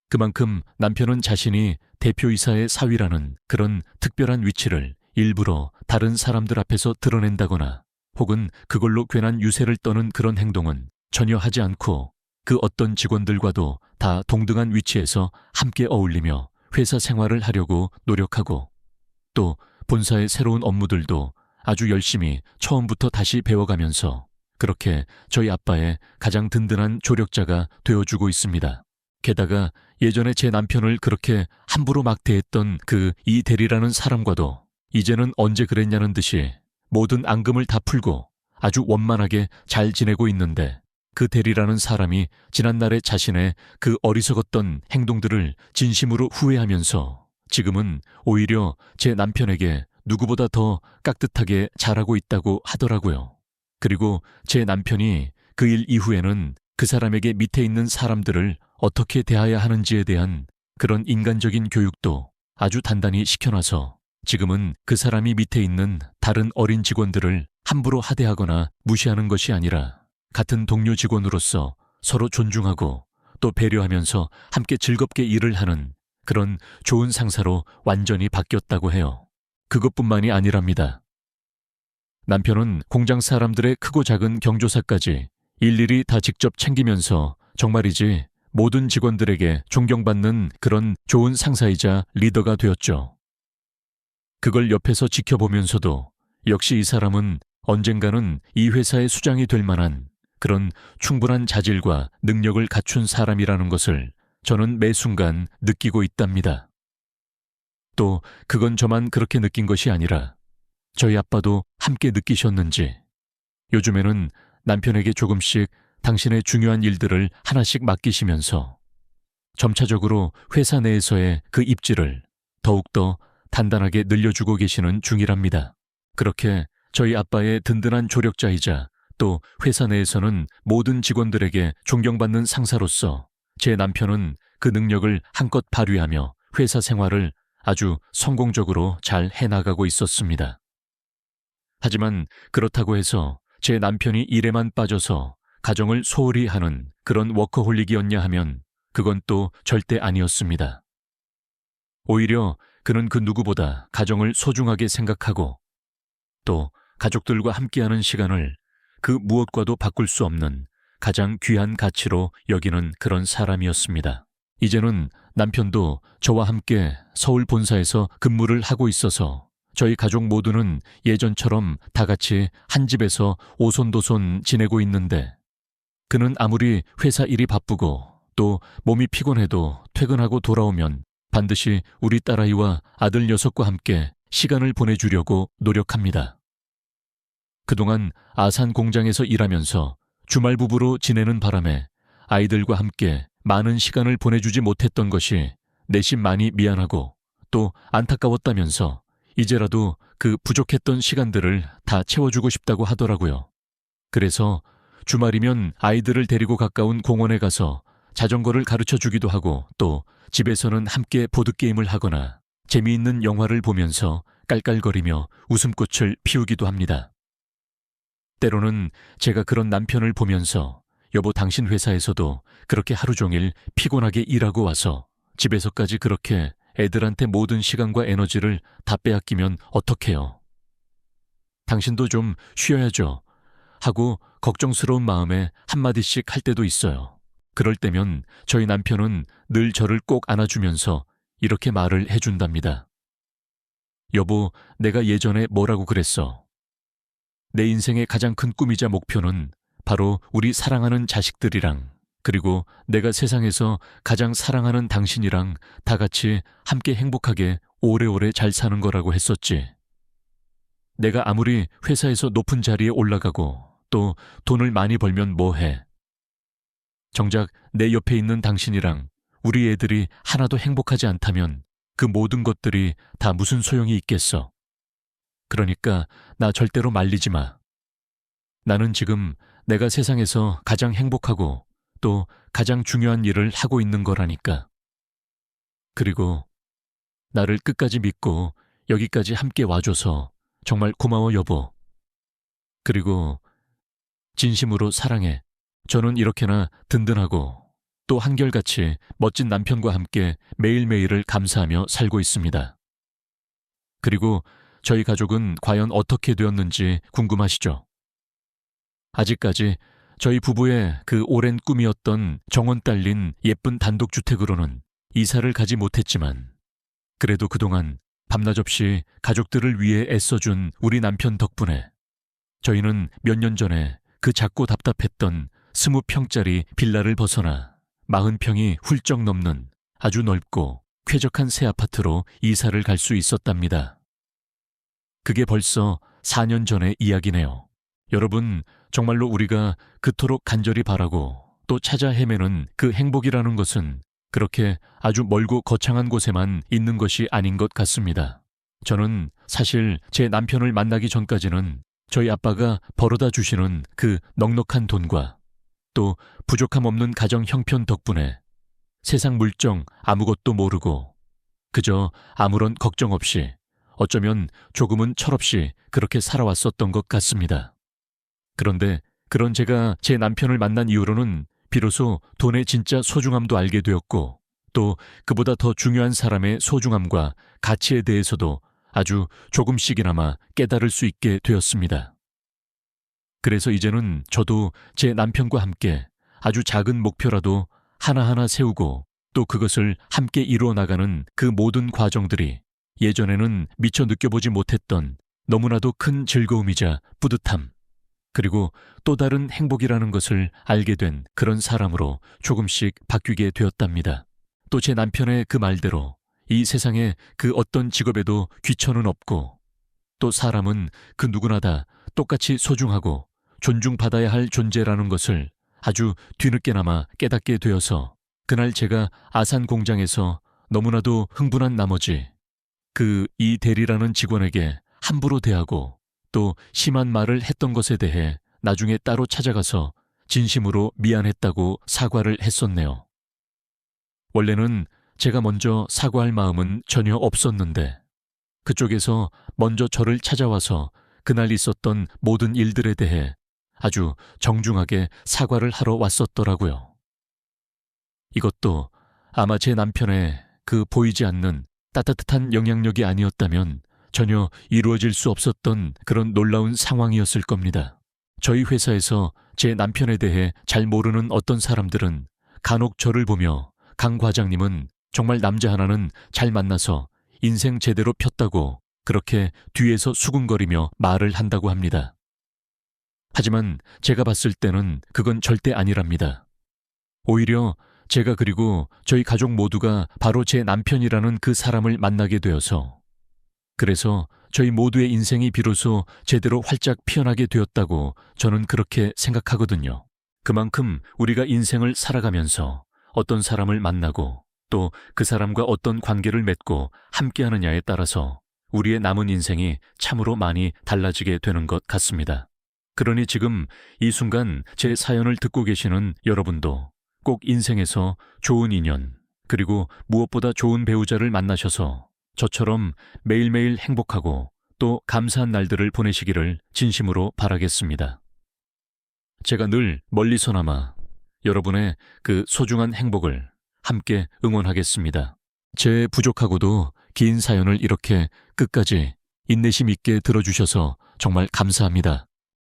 그만큼 남편은 자신이 대표이사의 사위라는 그런 특별한 위치를 일부러 다른 사람들 앞에서 드러낸다거나 혹은 그걸로 괜한 유세를 떠는 그런 행동은 전혀 하지 않고 그 어떤 직원들과도 다 동등한 위치에서 함께 어울리며 회사 생활을 하려고 노력하고 또 본사의 새로운 업무들도 아주 열심히 처음부터 다시 배워가면서 그렇게 저희 아빠의 가장 든든한 조력자가 되어주고 있습니다. 게다가 예전에 제 남편을 그렇게 함부로 막대했던 그 이 대리라는 사람과도 이제는 언제 그랬냐는 듯이 모든 앙금을 다 풀고 아주 원만하게 잘 지내고 있는데, 그 대리라는 사람이 지난날에 자신의 그 어리석었던 행동들을 진심으로 후회하면서 지금은 오히려 제 남편에게 누구보다 더 깍듯하게 잘하고 있다고 하더라고요. 그리고 제 남편이 그 일 이후에는 그 사람에게 밑에 있는 사람들을 어떻게 대해야 하는지에 대한 그런 인간적인 교육도 아주 단단히 시켜놔서 지금은 그 사람이 밑에 있는 다른 어린 직원들을 함부로 하대하거나 무시하는 것이 아니라 같은 동료 직원으로서 서로 존중하고 또 배려하면서 함께 즐겁게 일을 하는 그런 좋은 상사로 완전히 바뀌었다고 해요. 그것뿐만이 아니랍니다. 남편은 공장 사람들의 크고 작은 경조사까지 일일이 다 직접 챙기면서 정말이지 모든 직원들에게 존경받는 그런 좋은 상사이자 리더가 되었죠. 그걸 옆에서 지켜보면서도 역시 이 사람은 언젠가는 이 회사의 수장이 될 만한 그런 충분한 자질과 능력을 갖춘 사람이라는 것을 저는 매 순간 느끼고 있답니다. 또 그건 저만 그렇게 느낀 것이 아니라 저희 아빠도 함께 느끼셨는지 요즘에는 남편에게 조금씩 당신의 중요한 일들을 하나씩 맡기시면서 점차적으로 회사 내에서의 그 입지를 더욱더 단단하게 늘려주고 계시는 중이랍니다. 그렇게 저희 아빠의 든든한 조력자이자 또 회사 내에서는 모든 직원들에게 존경받는 상사로서 제 남편은 그 능력을 한껏 발휘하며 회사 생활을 아주 성공적으로 잘 해나가고 있었습니다. 하지만 그렇다고 해서 제 남편이 일에만 빠져서 가정을 소홀히 하는 그런 워커홀릭이었냐 하면 그건 또 절대 아니었습니다. 오히려 그는 그 누구보다 가정을 소중하게 생각하고 또 가족들과 함께하는 시간을 그 무엇과도 바꿀 수 없는 가장 귀한 가치로 여기는 그런 사람이었습니다. 이제는 남편도 저와 함께 서울 본사에서 근무를 하고 있어서 저희 가족 모두는 예전처럼 다 같이 한 집에서 오손도손 지내고 있는데 그는 아무리 회사 일이 바쁘고 또 몸이 피곤해도 퇴근하고 돌아오면 반드시 우리 딸아이와 아들 녀석과 함께 시간을 보내주려고 노력합니다. 그동안 아산 공장에서 일하면서 주말 부부로 지내는 바람에 아이들과 함께 많은 시간을 보내주지 못했던 것이 내심 많이 미안하고 또 안타까웠다면서 이제라도 그 부족했던 시간들을 다 채워주고 싶다고 하더라고요. 그래서 주말이면 아이들을 데리고 가까운 공원에 가서 자전거를 가르쳐 주기도 하고 또 집에서는 함께 보드게임을 하거나 재미있는 영화를 보면서 깔깔거리며 웃음꽃을 피우기도 합니다. 때로는 제가 그런 남편을 보면서 여보 당신 회사에서도 그렇게 하루 종일 피곤하게 일하고 와서 집에서까지 그렇게 애들한테 모든 시간과 에너지를 다 빼앗기면 어떡해요? 당신도 좀 쉬어야죠. 하고 걱정스러운 마음에 한마디씩 할 때도 있어요. 그럴 때면 저희 남편은 늘 저를 꼭 안아주면서 이렇게 말을 해준답니다. 여보, 내가 예전에 뭐라고 그랬어? 내 인생의 가장 큰 꿈이자 목표는 바로 우리 사랑하는 자식들이랑 그리고 내가 세상에서 가장 사랑하는 당신이랑 다 같이 함께 행복하게 오래오래 잘 사는 거라고 했었지. 내가 아무리 회사에서 높은 자리에 올라가고 또 돈을 많이 벌면 뭐해. 정작 내 옆에 있는 당신이랑 우리 애들이 하나도 행복하지 않다면 그 모든 것들이 다 무슨 소용이 있겠어. 그러니까 나 절대로 말리지 마. 나는 지금 내가 세상에서 가장 행복하고 또 가장 중요한 일을 하고 있는 거라니까. 그리고 나를 끝까지 믿고 여기까지 함께 와줘서 정말 고마워 여보. 그리고 진심으로 사랑해. 저는 이렇게나 든든하고 또 한결같이 멋진 남편과 함께 매일매일을 감사하며 살고 있습니다. 그리고 저희 가족은 과연 어떻게 되었는지 궁금하시죠? 아직까지 저희 부부의 그 오랜 꿈이었던 정원 딸린 예쁜 단독주택으로는 이사를 가지 못했지만 그래도 그동안 밤낮 없이 가족들을 위해 애써준 우리 남편 덕분에 저희는 몇 년 전에 그 작고 답답했던 20평짜리 빌라를 벗어나 40평이 훌쩍 넘는 아주 넓고 쾌적한 새 아파트로 이사를 갈 수 있었답니다. 그게 벌써 4년 전의 이야기네요. 여러분, 정말로 우리가 그토록 간절히 바라고 또 찾아 헤매는 그 행복이라는 것은 그렇게 아주 멀고 거창한 곳에만 있는 것이 아닌 것 같습니다. 저는 사실 제 남편을 만나기 전까지는 저희 아빠가 벌어다 주시는 그 넉넉한 돈과 또 부족함 없는 가정 형편 덕분에 세상 물정 아무것도 모르고 그저 아무런 걱정 없이 어쩌면 조금은 철없이 그렇게 살아왔었던 것 같습니다. 그런데 그런 제가 제 남편을 만난 이후로는 비로소 돈의 진짜 소중함도 알게 되었고 또 그보다 더 중요한 사람의 소중함과 가치에 대해서도 아주 조금씩이나마 깨달을 수 있게 되었습니다. 그래서 이제는 저도 제 남편과 함께 아주 작은 목표라도 하나하나 세우고 또 그것을 함께 이루어 나가는 그 모든 과정들이 예전에는 미처 느껴보지 못했던 너무나도 큰 즐거움이자 뿌듯함 그리고 또 다른 행복이라는 것을 알게 된 그런 사람으로 조금씩 바뀌게 되었답니다. 또 제 남편의 그 말대로 이 세상에 그 어떤 직업에도 귀천은 없고 또 사람은 그 누구나 다 똑같이 소중하고 존중받아야 할 존재라는 것을 아주 뒤늦게나마 깨닫게 되어서 그날 제가 아산 공장에서 너무나도 흥분한 나머지 그 이 대리라는 직원에게 함부로 대하고 또 심한 말을 했던 것에 대해 나중에 따로 찾아가서 진심으로 미안했다고 사과를 했었네요. 원래는 제가 먼저 사과할 마음은 전혀 없었는데 그쪽에서 먼저 저를 찾아와서 그날 있었던 모든 일들에 대해 아주 정중하게 사과를 하러 왔었더라고요. 이것도 아마 제 남편의 그 보이지 않는 따뜻한 영향력이 아니었다면 전혀 이루어질 수 없었던 그런 놀라운 상황이었을 겁니다. 저희 회사에서 제 남편에 대해 잘 모르는 어떤 사람들은 간혹 저를 보며 강 과장님은 정말 남자 하나는 잘 만나서 인생 제대로 폈다고 그렇게 뒤에서 수군거리며 말을 한다고 합니다. 하지만 제가 봤을 때는 그건 절대 아니랍니다. 오히려 제가 그리고 저희 가족 모두가 바로 제 남편이라는 그 사람을 만나게 되어서 그래서 저희 모두의 인생이 비로소 제대로 활짝 피어나게 되었다고 저는 그렇게 생각하거든요. 그만큼 우리가 인생을 살아가면서 어떤 사람을 만나고 또 그 사람과 어떤 관계를 맺고 함께하느냐에 따라서 우리의 남은 인생이 참으로 많이 달라지게 되는 것 같습니다. 그러니 지금 이 순간 제 사연을 듣고 계시는 여러분도 꼭 인생에서 좋은 인연, 그리고 무엇보다 좋은 배우자를 만나셔서 저처럼 매일매일 행복하고 또 감사한 날들을 보내시기를 진심으로 바라겠습니다. 제가 늘 멀리서나마 여러분의 그 소중한 행복을 함께 응원하겠습니다. 제 부족하고도 긴 사연을 이렇게 끝까지 인내심 있게 들어주셔서 정말 감사합니다.